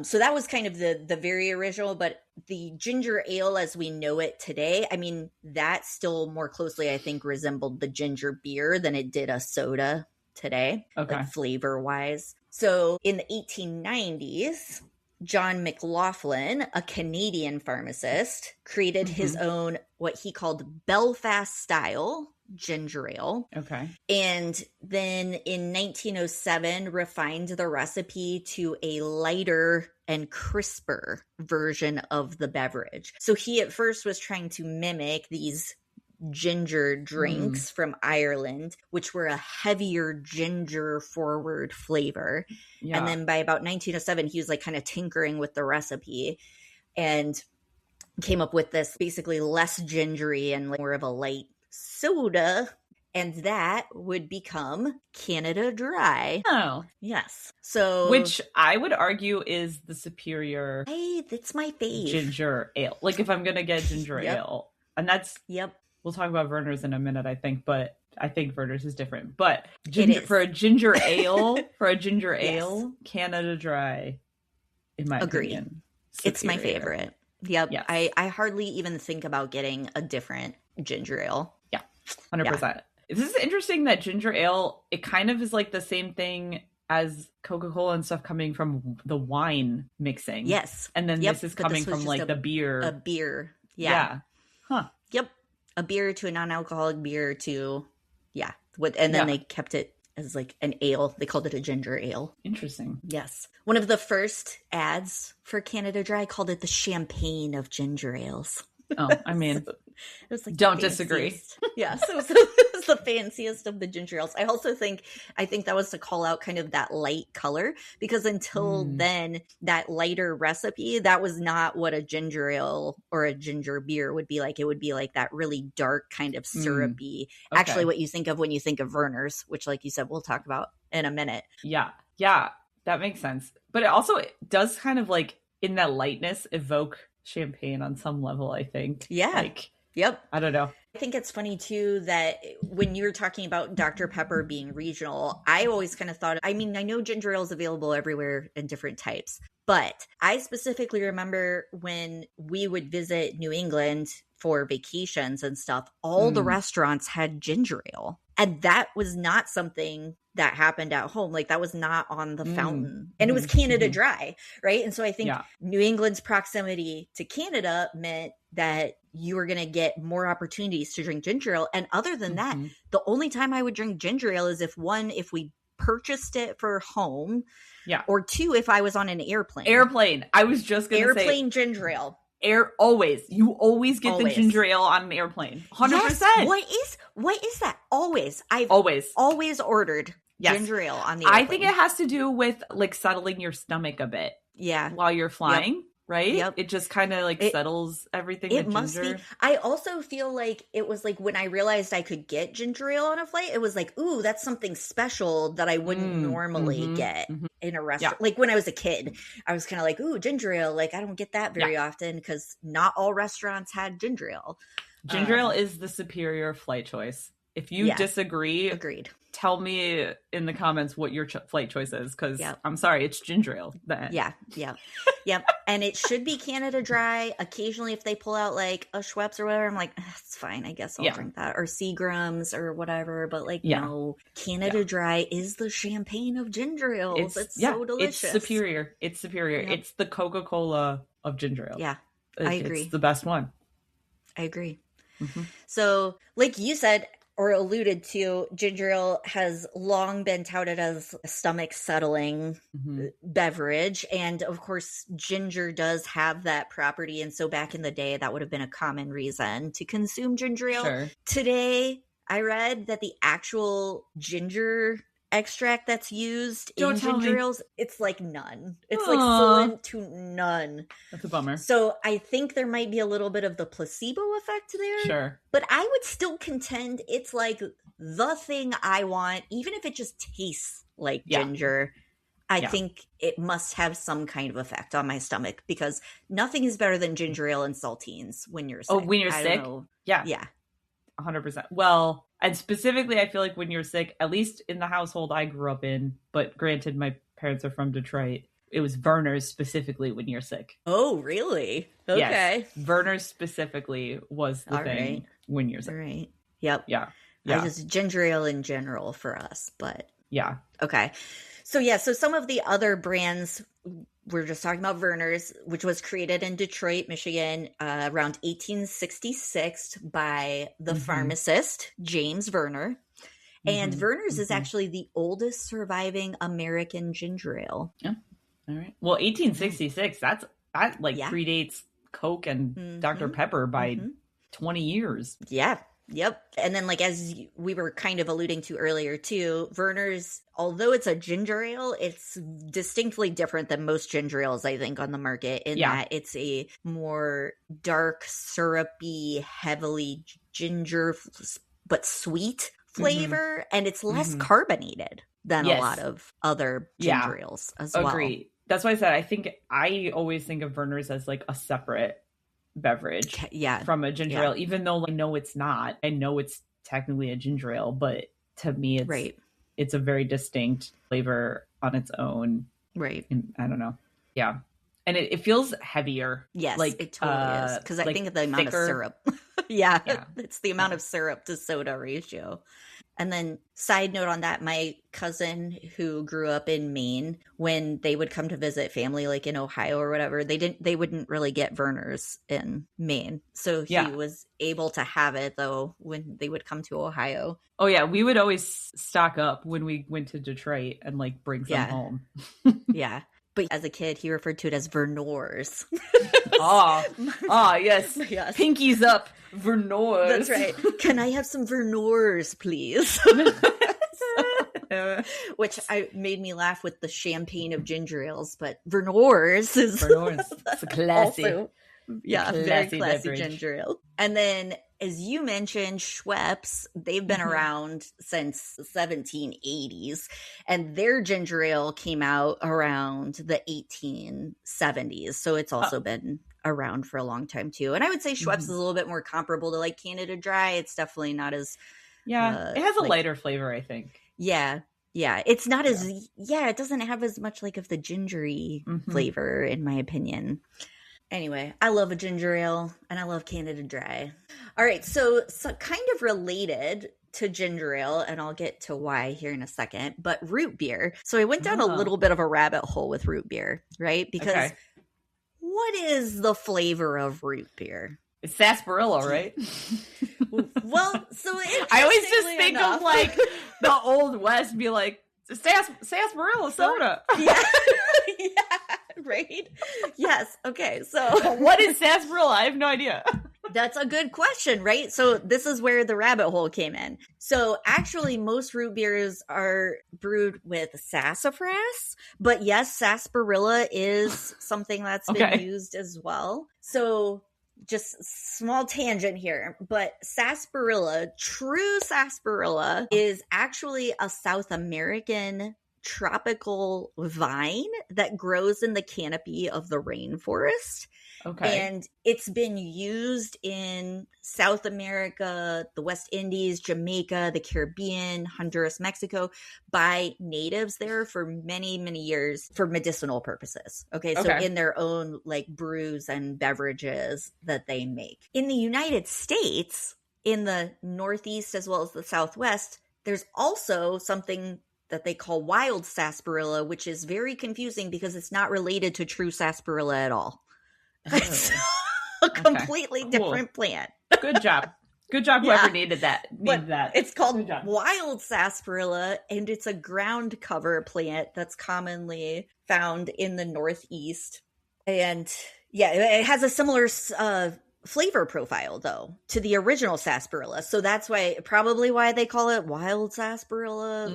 So that was kind of the very original, but the ginger ale as we know it today, I mean, that still more closely, I think, resembled the ginger beer than it did a soda today, like flavor wise. So in the 1890s, John McLaughlin, a Canadian pharmacist, created his own, what he called Belfast style ginger ale. And then in 1907, refined the recipe to a lighter and crisper version of the beverage. So he at first was trying to mimic these ginger drinks from Ireland, which were a heavier ginger forward flavor. And then by about 1907, he was like kind of tinkering with the recipe and came up with this basically less gingery and like more of a light soda. And that would become Canada Dry.
Oh.
Yes. So,
which I would argue is the superior
that's my fave.
Ginger ale. Like if I'm going to get ginger ale. And that's we'll talk about Werner's in a minute, I think, but I think Werner's is different. But for a ginger ale, Canada Dry, in my opinion, superior.
It's my favorite. Yep. Yes. I hardly even think about getting a different ginger ale.
Yeah, 100%. This is interesting that ginger ale, it kind of is like the same thing as Coca Cola and stuff coming from the wine mixing.
Yes.
And then this is coming from like the beer.
A beer.
Yeah. Huh.
Yep. A beer to a non-alcoholic beer to, and then they kept it as like an ale. They called it a ginger ale.
Interesting.
Yes. One of the first ads for Canada Dry called it the champagne of ginger ales.
Oh, I mean,
it was like
don't disagree.
Yes, it was the fanciest of the ginger ales. I think that was to call out kind of that light color, because until then, that lighter recipe, that was not what a ginger ale or a ginger beer would be like. It would be like that really dark kind of syrupy. Actually, what you think of when you think of Werner's, which, like you said, we'll talk about in a minute.
Yeah, that makes sense. But it also does kind of like in that lightness evoke champagne on some level, I think.
Yeah.
I don't know.
I think it's funny too that when you were talking about Dr. Pepper being regional, I always kind of thought, I mean, I know ginger ale is available everywhere in different types, but I specifically remember when we would visit New England for vacations and stuff, all the restaurants had ginger ale. And that was not something that happened at home. Like that was not on the fountain. And it was Canada Dry, right? And so I think New England's proximity to Canada meant that you were going to get more opportunities to drink ginger ale. And other than that, the only time I would drink ginger ale is if we purchased it for home.
Yeah.
Or two, if I was on an airplane.
I was just going to say.
Airplane ginger ale.
You always get the ginger ale on an airplane. 100%.
Yes. What is that? I've always ordered ginger ale on the airplane.
I think it has to do with like settling your stomach a bit.
Yeah.
While you're flying. Right?
Yep.
It just kind of like settles everything.
It must be. I also feel like it was like when I realized I could get ginger ale on a flight, it was like, ooh, that's something special that I wouldn't normally get in a restaurant. Like when I was a kid, I was kind of like, ooh, ginger ale. Like I don't get that very often because not all restaurants had ginger ale.
Ginger ale is the superior flight choice. If you disagree,
agreed.
Tell me in the comments what your flight choice is, because I'm sorry, it's ginger ale.
Yeah. And it should be Canada Dry. Occasionally, if they pull out like a Schweppes or whatever, I'm like, it's fine. I guess I'll drink that, or Seagram's or whatever. But like, no, Canada Dry is the champagne of ginger ales. It's so delicious.
It's superior. Yep. It's the Coca Cola of ginger ale.
Yeah, I agree.
It's the best one.
I agree. So, like you said, or alluded to, ginger ale has long been touted as a stomach settling beverage. And of course, ginger does have that property. And so back in the day, that would have been a common reason to consume ginger ale.
Sure.
Today, I read that the actual ginger extract that's used in ginger ales, it's like none. It's like slim to none.
That's a bummer.
So I think there might be a little bit of the placebo effect there.
Sure.
But I would still contend it's like the thing I want, even if it just tastes like ginger. I think it must have some kind of effect on my stomach, because nothing is better than ginger ale and saltines when you're sick.
Oh, when you're sick? Yeah.
Yeah.
100%. Well, and specifically, I feel like when you're sick, at least in the household I grew up in, but granted, my parents are from Detroit, it was Verner's specifically when you're sick.
Oh, really? Okay.
Yes, Verner's specifically was the thing when you're sick.
All right. Yep.
Yeah.
I just ginger ale in general for us, but.
Yeah.
Okay. So some of the other brands, we're just talking about Verner's, which was created in Detroit, Michigan, around 1866 by the pharmacist, James Verner. And Verner's is actually the oldest surviving American ginger ale.
Yeah. All right. Well, 1866, that predates Coke and Dr. Pepper by 20 years.
Yeah. Yep. And then, like, as we were kind of alluding to earlier too, Verner's, although it's a ginger ale, it's distinctly different than most ginger ales, I think, on the market, in that it's a more dark, syrupy, heavily ginger, but sweet flavor. And it's less carbonated than a lot of other ginger ales as well.
Agree. That's why I said, I always think of Verner's as like a separate beverage from a ginger ale, even though I know it's not. I know it's technically a ginger ale, but to me it's a very distinct flavor on its own. Right. And I don't know. Yeah. And it feels heavier.
Yes, like, it totally is. Because I think of the amount of syrup. It's the amount of syrup to soda ratio. And then, side note on that, my cousin who grew up in Maine, when they would come to visit family, like in Ohio or whatever, they wouldn't really get Verner's in Maine. So he was able to have it, though, when they would come to Ohio.
Oh, yeah. We would always stock up when we went to Detroit and like bring some home.
Yeah. But as a kid, he referred to it as Vernor's.
Yes. Pinkies up, Vernor's.
That's right. Can I have some Vernor's, please? Which made me laugh with the champagne of ginger ales, but Vernor's is
it's a classy.
Also, very classy
beverage.
Ginger ale. And then, as you mentioned, Schweppes, they've been around since the 1780s, and their ginger ale came out around the 1870s. So it's also been around for a long time too. And I would say Schweppes is a little bit more comparable to like Canada Dry. It's definitely not as
it has a lighter flavor, I think.
Yeah. It's not as it doesn't have as much like of the gingery flavor, in my opinion. Anyway, I love a ginger ale and I love Canada Dry. All right, so kind of related to ginger ale, and I'll get to why here in a second, but root beer. So I went down a little bit of a rabbit hole with root beer, right? Because what is the flavor of root beer?
It's sarsaparilla, right?
Well, so
I always just think of like the Old West, be like, sarsaparilla soda.
Yeah. Right? Yes. Okay. So
what is sarsaparilla? I have no idea.
That's a good question, right? So this is where the rabbit hole came in. So actually, most root beers are brewed with sassafras, but yes, sarsaparilla is something that's been used as well. So just small tangent here, but true sarsaparilla is actually a South American tropical vine that grows in the canopy of the rainforest. And it's been used in South America, the West Indies, Jamaica, the Caribbean, Honduras, Mexico by natives there for many, many years for medicinal purposes. So in their own like brews and beverages that they make. In the United States, in the Northeast as well as the Southwest, there's also something that they call wild sarsaparilla, which is very confusing because it's not related to true sarsaparilla at all. It's a completely different plant.
Good job. Good job, whoever needed that.
It's called wild sarsaparilla, and it's a ground cover plant that's commonly found in the Northeast. And yeah, it has a similar flavor profile, though, to the original sarsaparilla. So that's probably why they call it wild sarsaparilla.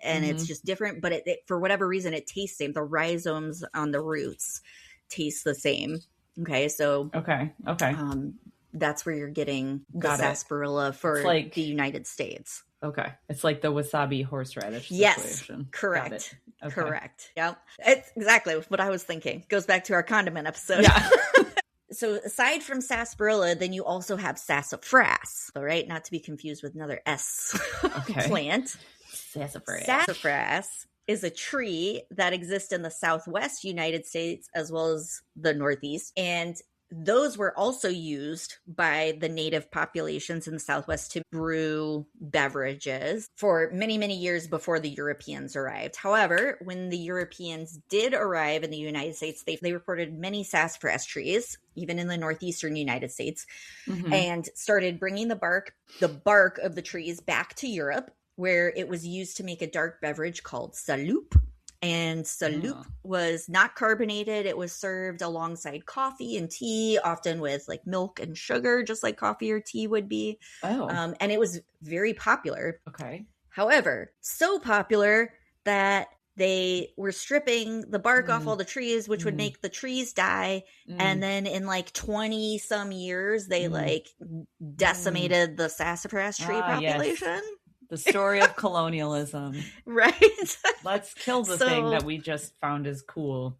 And it's just different. But it, for whatever reason, it tastes the same. The rhizomes on the roots taste the same. Okay, so
okay.
That's where you're getting the sarsaparilla for the United States.
Okay. It's like the wasabi horseradish
situation. Yes, correct. Okay. Correct. Yeah. It's exactly what I was thinking. Goes back to our condiment episode.
Yeah.
So aside from sarsaparilla, then you also have sassafras. All right. Not to be confused with another S plant.
Sassafras.
Sassafras is a tree that exists in the Southwest United States as well as the Northeast. And those were also used by the native populations in the Southwest to brew beverages for many, many years before the Europeans arrived. However, when the Europeans did arrive in the United States, they reported many sassafras trees, even in the northeastern United States, and started bringing the bark of the trees back to Europe, where it was used to make a dark beverage called saloup. And saloup was not carbonated. It was served alongside coffee and tea, often with like milk and sugar, just like coffee or tea would be. And it was very popular.
Okay.
However, so popular that they were stripping the bark off all the trees, which would make the trees die. And then in like 20 some years, they like decimated the sassafras tree population.
Yes. The story of colonialism.
Right.
Let's kill the thing that we just found is cool.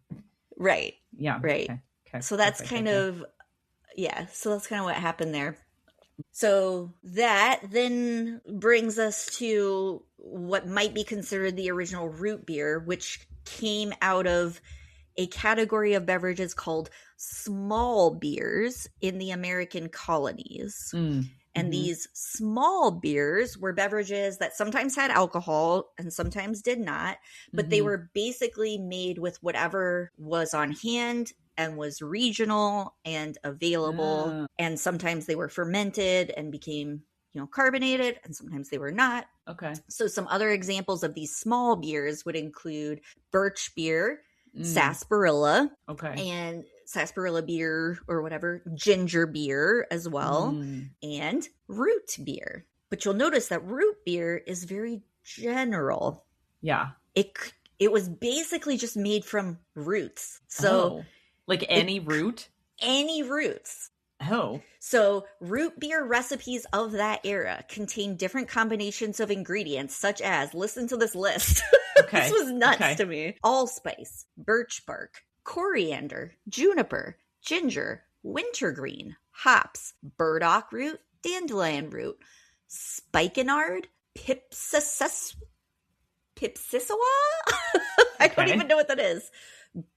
Right.
Yeah.
Right. Okay. So that's kind of what happened there. So that then brings us to what might be considered the original root beer, which came out of a category of beverages called small beers in the American colonies. And these small beers were beverages that sometimes had alcohol and sometimes did not, but they were basically made with whatever was on hand and was regional and available. And sometimes they were fermented and became, carbonated, and sometimes they were not.
Okay.
So some other examples of these small beers would include birch beer, sarsaparilla, and sarsaparilla beer or whatever, ginger beer as well, and root beer. But you'll notice that root beer is very general.
Yeah.
It was basically just made from roots. So
like any root?
Any roots.
Oh.
So root beer recipes of that era contain different combinations of ingredients, such as, listen to this list. This was nuts to me. Allspice, birch bark, coriander, juniper, ginger, wintergreen, hops, burdock root, dandelion root, spikenard, pipsissewa? I don't even know what that is.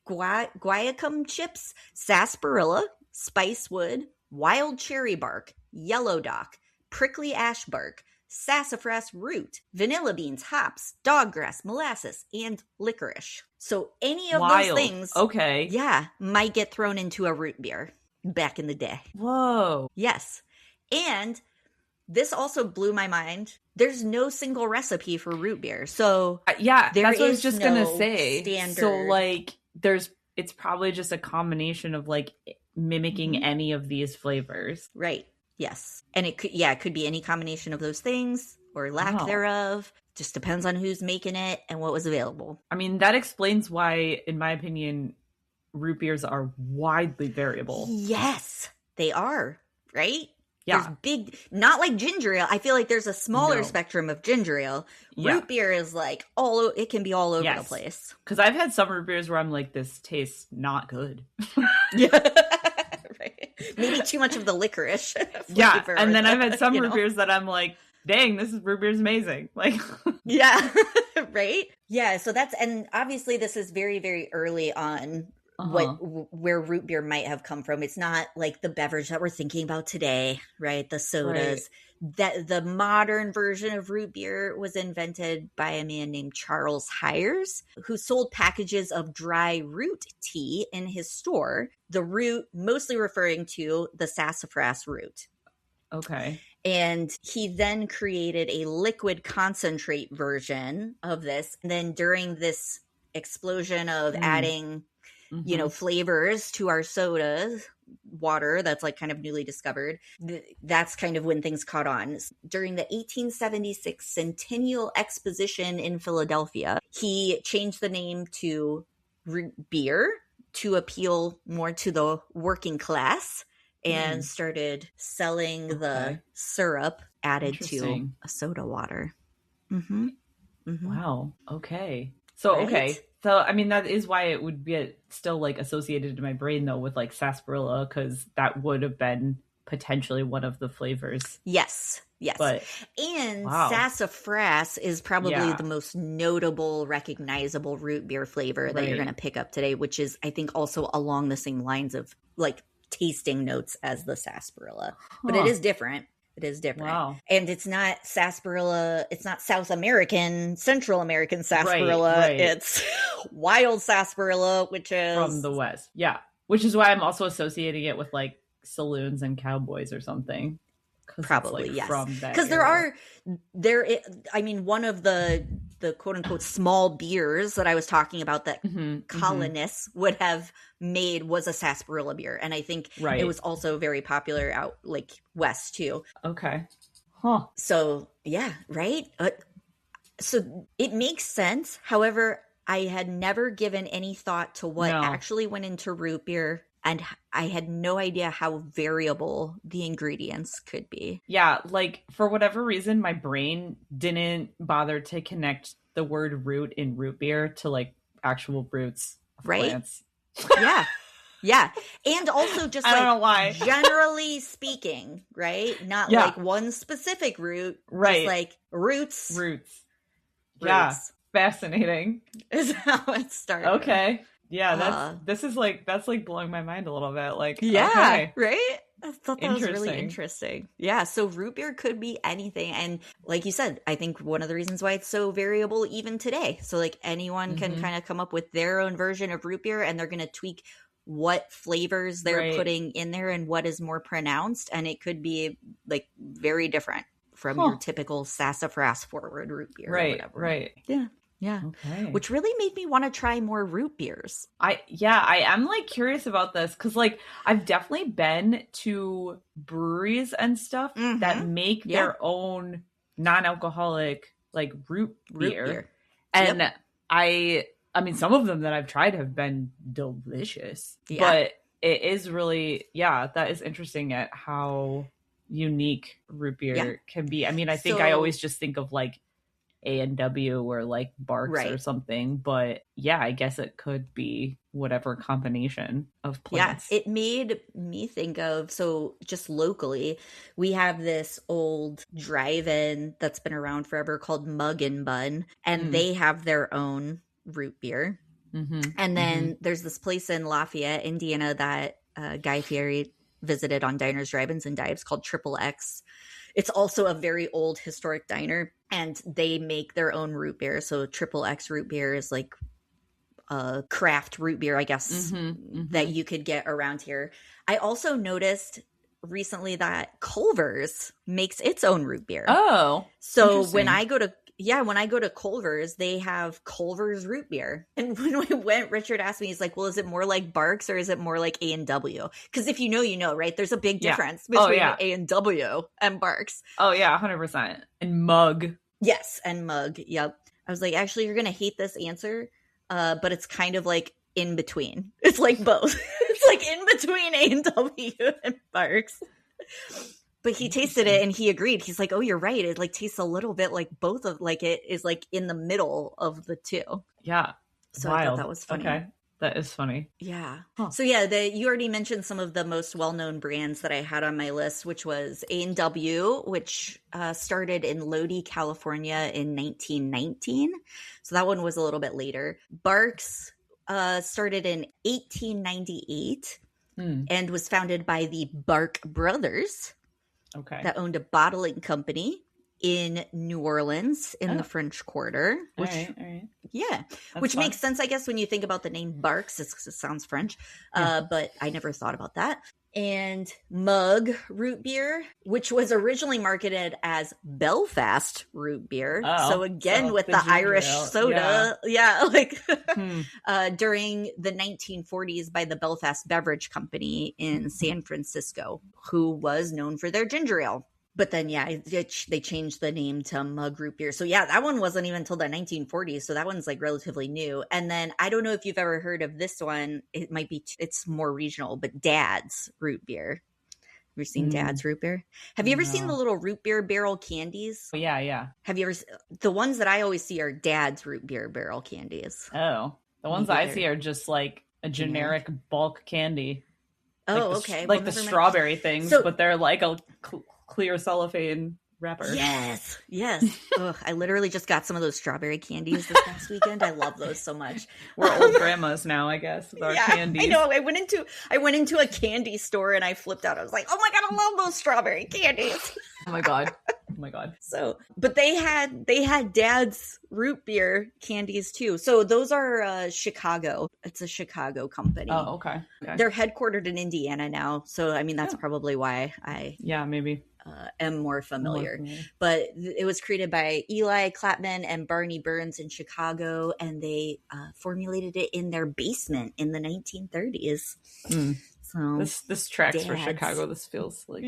Guaiacum chips, sarsaparilla, spicewood, wild cherry bark, yellow dock, prickly ash bark, sassafras root, vanilla beans, hops, doggrass, molasses, and licorice. So any of those things, might get thrown into a root beer back in the day.
Whoa.
Yes. And this also blew my mind. There's no single recipe for root beer. So
that's what I was just going to say. Standard. So like it's probably just a combination of like mimicking any of these flavors.
Right. Yes. And it could be any combination of those things or lack thereof. Just depends on who's making it and what was available.
I mean, that explains why, in my opinion, root beers are widely variable.
Yes, they are. Right?
Yeah.
There's big, not like ginger ale. I feel like there's a smaller spectrum of ginger ale. Root beer is like it can be all over the place.
Because I've had some root beers where I'm like, this tastes not good.
Right. Maybe too much of the licorice.
And then I've had some root beers that I'm like, dang, this root beer is amazing. Like,
right? Yeah. So and obviously this is very, very early on. Where root beer might have come from. It's not like the beverage that we're thinking about today, right? The sodas. That the modern version of root beer was invented by a man named Charles Hires, who sold packages of dry root tea in his store. The root mostly referring to the sassafras root.
Okay.
And he then created a liquid concentrate version of this. And then during this explosion of adding, flavors to our sodas, water that's like kind of newly discovered, that's kind of when things caught on. During the 1876 Centennial Exposition in Philadelphia, he changed the name to root beer to appeal more to the working class and started selling the syrup added to a soda water.
Wow. Okay. So, So, I mean, that is why it would be still like associated in my brain though with like sarsaparilla, because that would have been potentially one of the flavors.
Yes. But, sassafras is probably the most notable, recognizable root beer flavor that you're going to pick up today, which is, I think, also along the same lines of like tasting notes as the sarsaparilla. But it is different. It is different.
Wow.
And it's not sarsaparilla. It's not South American, Central American sarsaparilla. It's wild sarsaparilla, which is
from the West. Yeah. Which is why I'm also associating it with like saloons and cowboys or something.
Probably,
like
yes.
Because
one of the quote unquote small beers that I was talking about that colonists would have made was a sarsaparilla beer. And I think it was also very popular out like west too.
Okay. Huh.
So, yeah, right? So it makes sense. However, I had never given any thought to what actually went into root beer. And I had no idea how variable the ingredients could be.
Yeah, like for whatever reason, my brain didn't bother to connect the word root in root beer to like actual roots of plants.
Yeah. And also just
I don't know why.
Generally speaking, right? Not like one specific root. Just like roots.
Yeah. Fascinating.
Is how it started.
Okay. Yeah, that's like blowing my mind a little bit. Like,
right? I thought that was really interesting. Yeah, so root beer could be anything. And like you said, I think one of the reasons why it's so variable even today. So like anyone can kind of come up with their own version of root beer and they're going to tweak what flavors they're putting in there and what is more pronounced. And it could be like very different from your typical sassafras forward root beer or whatever.
Right.
Yeah.
Okay.
Which really made me want to try more root beers.
I am like curious about this because like I've definitely been to breweries and stuff that make their own non-alcoholic like root beer. And I mean some of them that I've tried have been delicious. But it is really that is interesting at how unique root beer can be. I mean, I think I always just think of like A&W or like Barks or something, but I guess it could be whatever combination of plants.
It made me think of, so just locally we have this old drive-in that's been around forever called Mug and Bun, and they have their own root beer. And then there's this place in Lafayette, Indiana that Guy Fieri visited on Diners, Drive-Ins, and Dives called Triple X. It's also a very old historic diner, and they make their own root beer. So Triple X root beer is like a craft root beer, I guess, that you could get around here. I also noticed recently that Culver's makes its own root beer.
Oh,
so when I go to Culver's, they have Culver's root beer. And when we went, Richard asked me, he's like, well, is it more like Barks or is it more like A&W? Because if you know, right? There's a big difference between A&W and Barks.
Oh, yeah, 100%. And Mug.
Yes, and Mug. Yep. I was like, actually, you're going to hate this answer, but it's kind of like in between. It's like both. It's like in between A&W and Barks. But he tasted it and he agreed. He's like, oh, you're right. It like tastes a little bit like both of, like it is like in the middle of the two.
Yeah.
So
wild.
I thought that was funny.
Okay. That is funny.
Yeah. Huh. So yeah, you already mentioned some of the most well-known brands that I had on my list, which was A&W, which started in Lodi, California in 1919. So that one was a little bit later. Barks started in 1898 and was founded by the Bark brothers.
Okay.
That owned a bottling company in New Orleans in the French Quarter. Which, all right. Yeah. That's which fun. Makes sense, I guess, when you think about the name Barks. It sounds French. But I never thought about that. and Mug root beer, which was originally marketed as Belfast root beer. So again, with the Irish soda. Yeah, like during the 1940s by the Belfast Beverage Company in San Francisco, who was known for their ginger ale. But then, they changed the name to Mug root beer. So that one wasn't even until the 1940s. So that one's like relatively new. And then I don't know if you've ever heard of this one. It might be, it's more regional, but Dad's root beer. Have you seen Dad's root beer? Have you ever seen the little root beer barrel candies?
Yeah.
Have you ever, the ones that I always see are Dad's root beer barrel candies.
Oh, the ones I see are just like a generic bulk candy.
Oh, okay.
Like the strawberry things, but they're like a clear cellophane wrapper.
Yes. Ugh, I literally just got some of those strawberry candies this past weekend. I love those so much.
We're old grandmas now, I guess, with our candies.
I know. I went into a candy store and I flipped out. I was like, oh my God, I love those strawberry candies.
Oh my God.
So, but they had Dad's root beer candies too. So those are Chicago. It's a Chicago company.
Oh, okay.
They're headquartered in Indiana now. So, I mean, that's probably why I
maybe
am more familiar. But it was created by Eli Clapman and Barney Burns in Chicago, and they formulated it in their basement in the 1930s. So
this tracks for Chicago. This feels like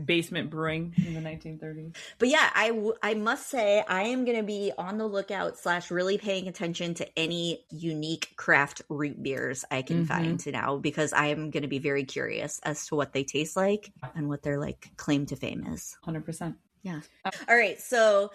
basement brewing in the 1930s.
But I must say I am going to be on the lookout / really paying attention to any unique craft root beers I can find now, because I am going to be very curious as to what they taste like and what their like claim to fame is.
100%.
Yeah. All right. So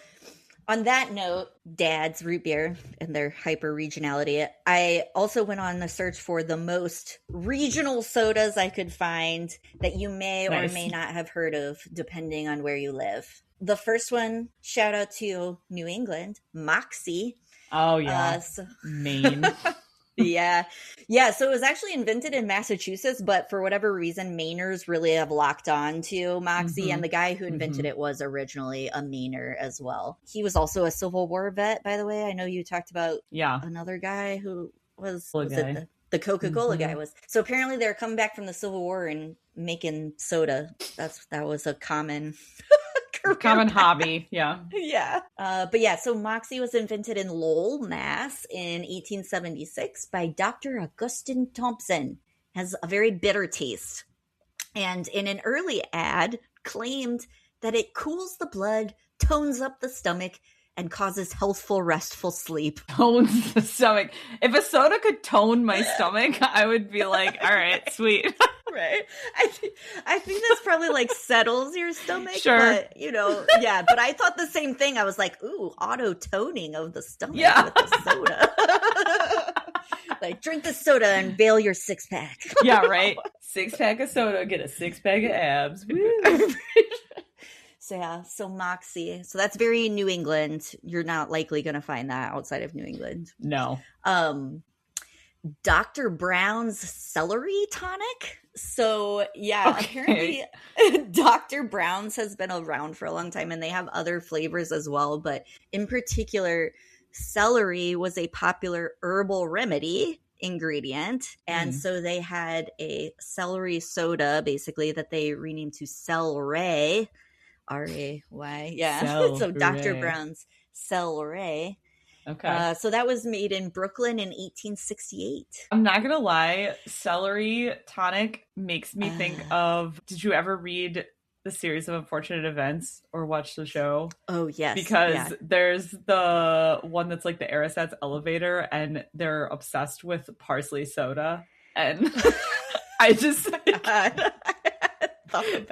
on that note, Dad's root beer and their hyper regionality, I also went on the search for the most regional sodas I could find that you may or may not have heard of, depending on where you live. The first one, shout out to New England, Moxie.
Oh, yeah. Maine.
Yeah. So it was actually invented in Massachusetts, but for whatever reason, Mainers really have locked on to Moxie. And the guy who invented it was originally a Mainer as well. He was also a Civil War vet, by the way. I know you talked about another guy who was it the Coca Cola guy was. So apparently they're coming back from the Civil War and making soda. That was a common
hobby. Yeah.
So Moxie was invented in Lowell, Mass in 1876 by Dr. Augustine Thompson. Has a very bitter taste. And in an early ad claimed that it cools the blood, tones up the stomach, and causes healthful, restful sleep.
Tones the stomach. If a soda could tone my stomach, I would be like, all right, sweet.
Right. I think this probably like settles your stomach.
Sure.
But, but I thought the same thing. I was like, ooh, auto toning of the stomach with the soda. Like, drink the soda and bail your 6-pack.
Yeah, right. 6-pack of soda, get a 6-pack of abs. Woo.
So Moxie. So that's very New England. You're not likely going to find that outside of New England.
No.
Dr. Brown's celery tonic. So apparently Dr. Brown's has been around for a long time and they have other flavors as well. But in particular, celery was a popular herbal remedy ingredient. And so they had a celery soda, basically, that they renamed to Celeray. R-A-Y. Yeah.
Celeray.
So Dr. Brown's Celeray.
Okay.
So that was made in Brooklyn in 1868.
I'm not going to lie. Celery tonic makes me think of, did you ever read the series of Unfortunate Events or watch the show?
Oh, yes.
Because there's the one that's like the Aerostats elevator and they're obsessed with parsley soda. And I just...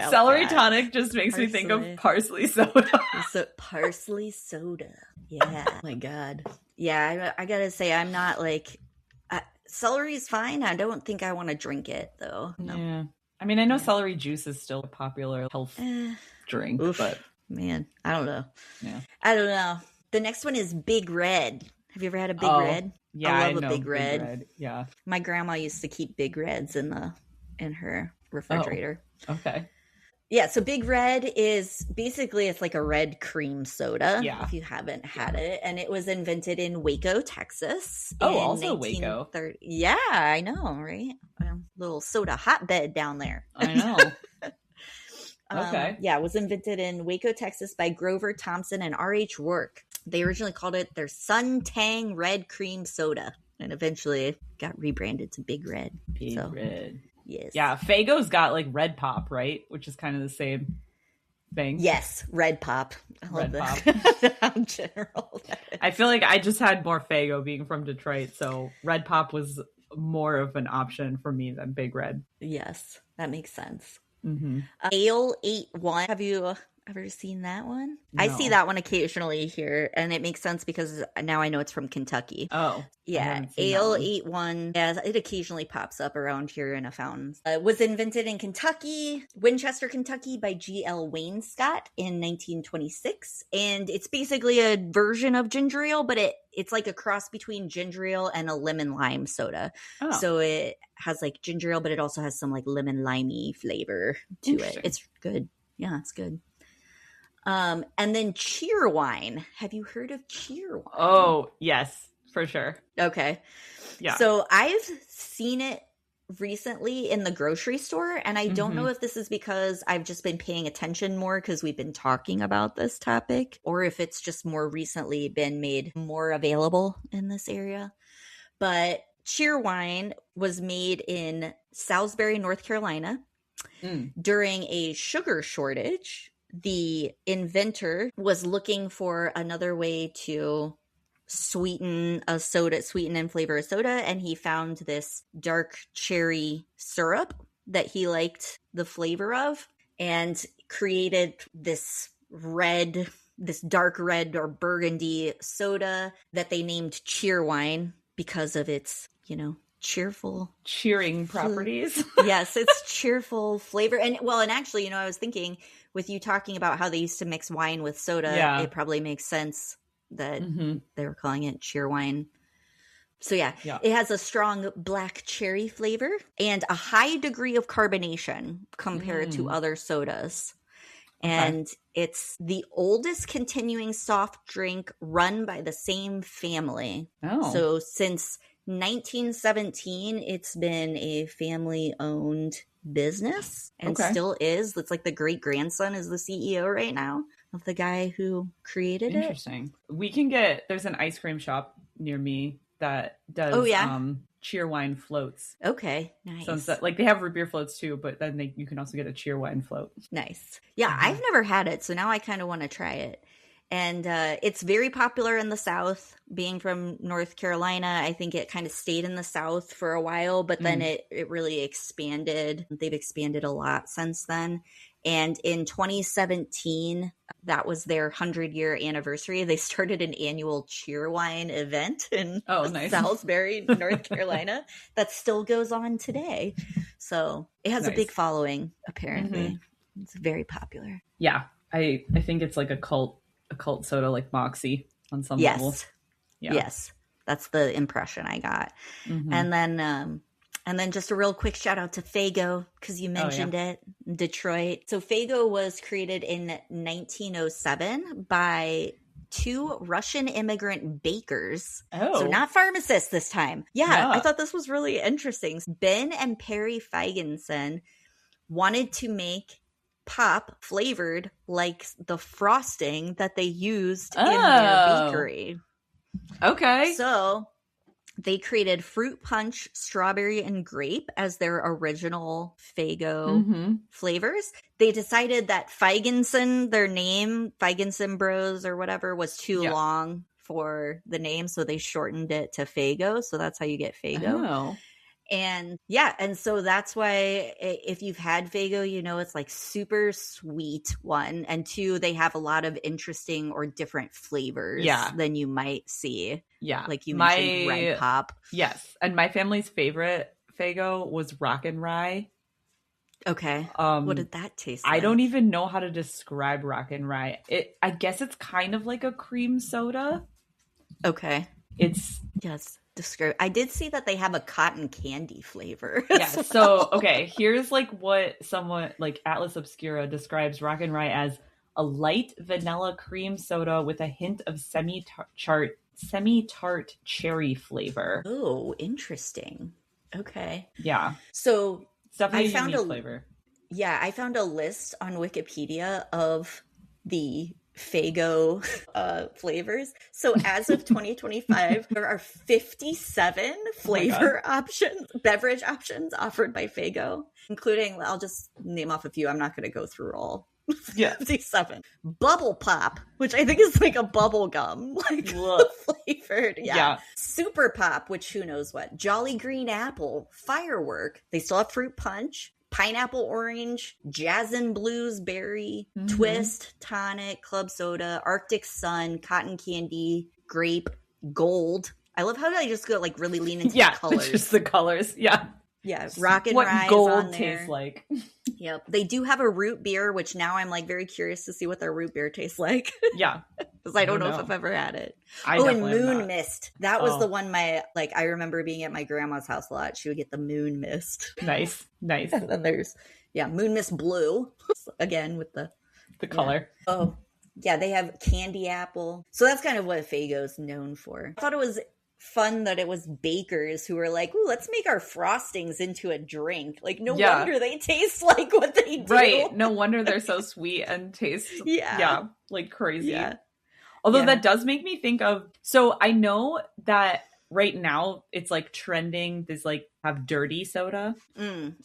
Celery tonic just makes me think of parsley soda.
So parsley soda. Yeah. Oh my God. Yeah, I gotta say, I'm not like... celery's fine. I don't think I want to drink it, though. No.
Yeah. I mean, I know celery juice is still a popular health drink, but...
Man, I don't know.
Yeah.
I don't know. The next one is Big Red. Have you ever had a Big Red?
Yeah,
I
know
love a Big Red.
Red. Yeah.
My grandma used to keep Big Reds in her refrigerator.
Okay.
Yeah, so Big Red is basically, it's like a red cream soda,
Yeah.
if you haven't had it. And it was invented in Waco, Texas
Oh,
in
also Waco.
1930. Yeah, I know, right? Little soda hotbed down there.
I know. Okay.
Yeah, it was invented in Waco, Texas by Grover Thompson and R.H. Rourke. They originally called it their Suntang Red Cream Soda, and eventually it got rebranded to Big Red.
Big Red.
Yes.
Yeah, Faygo's got like Red Pop, right? Which is kind of the same thing.
Yes, Red Pop. I love
Red Pop.
How general that is.
I feel like I just had more Faygo being from Detroit, so Red Pop was more of an option for me than Big Red.
Yes, that makes sense.
Mm-hmm.
Ale 81. Have you ever seen that one?
No.
I see that one occasionally here, and it makes sense because now I know it's from Kentucky.
Oh.
Yeah, Ale 81. Yeah, it occasionally pops up around here in a fountain. It was invented in Kentucky, Winchester, Kentucky, by G.L. Wainscott in 1926. And it's basically a version of ginger ale, but it's like a cross between ginger ale and a lemon lime soda.
Oh.
So it has like ginger ale, but it also has some like lemon limey flavor to it. It's good. Yeah, it's good. And then Cheerwine. Have you heard of Cheerwine?
Oh, yes, for sure.
Okay.
Yeah.
So I've seen it recently in the grocery store, and I don't know if this is because I've just been paying attention more because we've been talking about this topic, or if it's just more recently been made more available in this area. But Cheerwine was made in Salisbury, North Carolina during a sugar shortage. The inventor was looking for another way to sweeten and flavor a soda, and he found this dark cherry syrup that he liked the flavor of, and created this dark red or burgundy soda that they named Cheerwine because of its,
cheering properties.
Yes, it's cheerful flavor. And actually, I was thinking with you talking about how they used to mix wine with soda, it probably makes sense that they were calling it Cheerwine. So yeah, it has a strong black cherry flavor and a high degree of carbonation compared to other sodas. And it's the oldest continuing soft drink run by the same family.
Oh.
So since 1917, it's been a family-owned business and still is. It's like the great-grandson is the CEO right now of the guy who created it.
Interesting. There's an ice cream shop near me that does Cheerwine floats.
Okay, nice.
So instead, like, they have root beer floats too, but then you can also get a Cheerwine float.
Nice. Yeah, I've never had it, so now I kind of want to try it. And it's very popular in the South. Being from North Carolina, I think it kind of stayed in the South for a while, but then it really expanded. They've expanded a lot since then. And in 2017, that was their 100-year anniversary. They started an annual Cheerwine event in Salisbury, North Carolina, that still goes on today. So it has a big following, apparently. It's very popular.
Yeah, I think it's like a cult soda, like Moxie on some level. Yeah.
Yes, that's the impression I got. And then just a real quick shout out to Faygo, because you mentioned it, Detroit. So Faygo was created in 1907 by two Russian immigrant bakers.
Oh.
So not pharmacists this time. Yeah, I thought this was really interesting. Ben and Perry Feigenson wanted to make pop flavored like the frosting that they used in their bakery.
Okay.
So they created fruit punch, strawberry, and grape as their original Faygo flavors. They decided that Feigenson, their name, Feigenson Bros or whatever, was too long for the name, so they shortened it to Faygo. So that's how you get Faygo.
Oh.
And and so that's why if you've had Faygo, it's like super sweet, one. And two, they have a lot of interesting or different flavors than you might see. Yeah. Like you mentioned Red Pop.
Yes. And my family's favorite Faygo was Rock and Rye.
Okay. What did that taste like?
I don't even know how to describe Rock and Rye. I guess it's kind of like a cream soda.
Okay.
It's
I did see that they have a cotton candy flavor.
Yeah. So, okay, here's like what someone like Atlas Obscura describes Rock and Rye as: a light vanilla cream soda with a hint of semi-tart cherry flavor.
Oh, interesting. Okay.
Yeah.
So
It's definitely
I found
a unique flavor.
Yeah, I found a list on Wikipedia of the Faygo flavors. So as of 2025, there are 57 flavor beverage options offered by Faygo, including, I'll just name off a few. I'm not going to go through all.
Yeah.
57. Bubble Pop, which I think is like a bubble gum, like flavored. Yeah. Super Pop, which who knows what. Jolly Green Apple, Firework. They still have Fruit Punch. Pineapple Orange, Jazzin' Blues Berry, Twist, Tonic, Club Soda, Arctic Sun, Cotton Candy, Grape, Gold. I love how I just go like really lean into the colors.
Just the colors. Yeah.
Yeah. Rock and Rye.
What gold tastes like.
Yep. They do have a root beer, which now I'm like very curious to see what their root beer tastes like.
Yeah.
Because I don't know if I've ever had it.
And
Moon Mist. That was the one I remember being at my grandma's house a lot. She would get the Moon Mist.
Nice.
And then there's, Moon Mist Blue. Again, with the
color.
Yeah. Oh, yeah. They have Candy Apple. So that's kind of what Faygo's known for. I thought it was fun that it was bakers who were like, ooh, let's make our frostings into a drink. Like, no wonder they taste like what they do.
Right. No wonder they're so sweet and taste like crazy. Yeah. Although that does make me think of, so I know that right now it's like trending this like have dirty soda,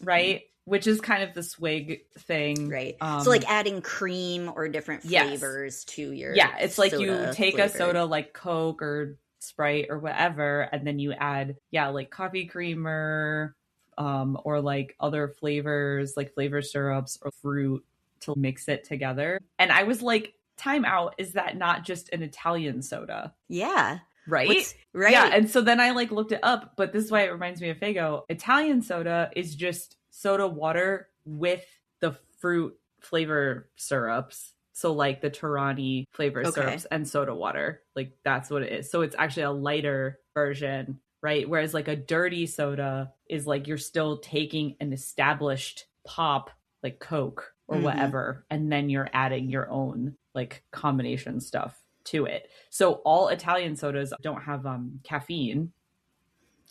right? Which is kind of the swig thing.
Right. So like adding cream or different flavors to your
it's like you take a soda like Coke or Sprite or whatever, and then you add like coffee creamer or like other flavors like flavor syrups or fruit to mix it together. And I was like, time out, is that not just an Italian soda?
Yeah.
Right?
Right.
Yeah. And so then I like looked it up, but this is why it reminds me of Faygo. Italian soda is just soda water with the fruit flavor syrups. So like the Torani flavor syrups and soda water, like that's what it is. So it's actually a lighter version, right? Whereas like a dirty soda is like you're still taking an established pop like Coke or whatever, and then you're adding your own like combination stuff to it. So all Italian sodas don't have caffeine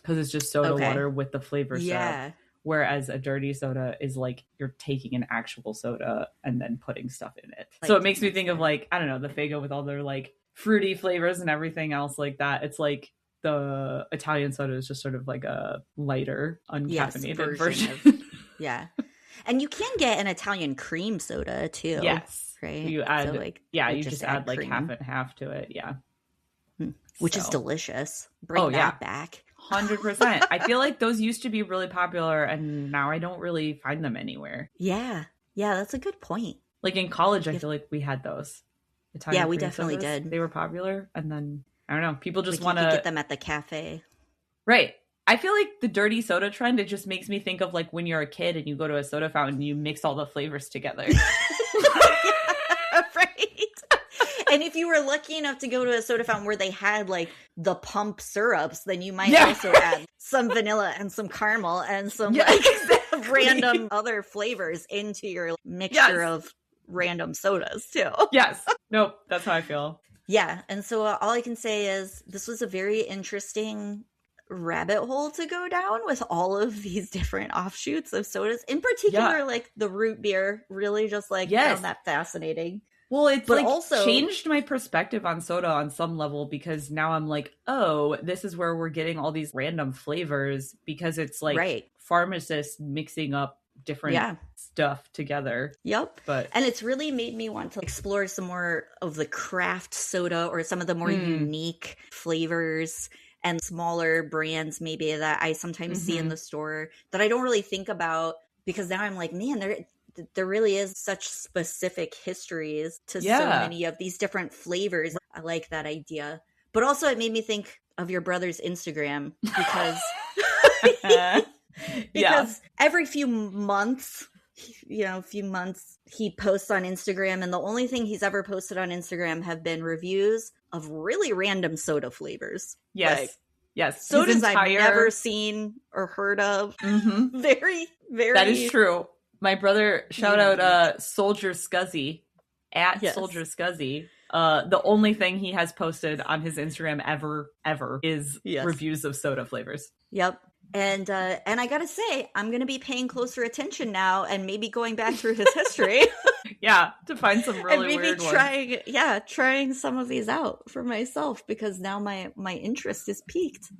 because it's just soda water with the flavor syrup. Whereas a dirty soda is like you're taking an actual soda and then putting stuff in it. Like, so it makes me think of like, I don't know, the Faygo with all their like fruity flavors and everything else like that. It's like the Italian soda is just sort of like a lighter, uncaffeinated version.
Yeah. And you can get an Italian cream soda too.
Yes.
Right.
You add,
so like,
you just add like cream. Half and half to it. Yeah.
Which is delicious. Bring that back.
100%. I feel like those used to be really popular and now I don't really find them anywhere.
Yeah. Yeah, that's a good point.
Like in college, I feel like we had those. Italian
we definitely
sodas.
did.
They were popular. And then, I don't know, people just want to
get them at the cafe.
Right. I feel like the dirty soda trend, it just makes me think of like when you're a kid and you go to a soda fountain and you mix all the flavors together.
And if you were lucky enough to go to a soda fountain where they had like the pump syrups, then you might also add some vanilla and some caramel and some like random other flavors into your mixture of random sodas too.
Yes. Nope. That's how I feel.
Yeah. And so all I can say is this was a very interesting rabbit hole to go down with all of these different offshoots of sodas. In particular, like the root beer really just like found that fascinating.
Well, it's but like also changed my perspective on soda on some level because now I'm like, oh, this is where we're getting all these random flavors because it's like pharmacists mixing up different stuff together.
Yep. And it's really made me want to explore some more of the craft soda or some of the more unique flavors and smaller brands maybe that I sometimes see in the store that I don't really think about because now I'm like, man, there really is such specific histories to so many of these different flavors. I like that idea. But also it made me think of your brother's Instagram because every few months, he posts on Instagram and the only thing he's ever posted on Instagram have been reviews of really random soda flavors.
Yes.
Like,
Yes.
Sodas I've never seen or heard of.
Mm-hmm.
Very, very.
That is true. My brother, shout out Soldier Scuzzy, at Soldier Scuzzy. The only thing he has posted on his Instagram ever is reviews of soda flavors.
Yep. And I gotta say, I'm gonna be paying closer attention now and maybe going back through his history.
Yeah, to find some really
and maybe
weird
trying some of these out for myself, because now my interest is piqued.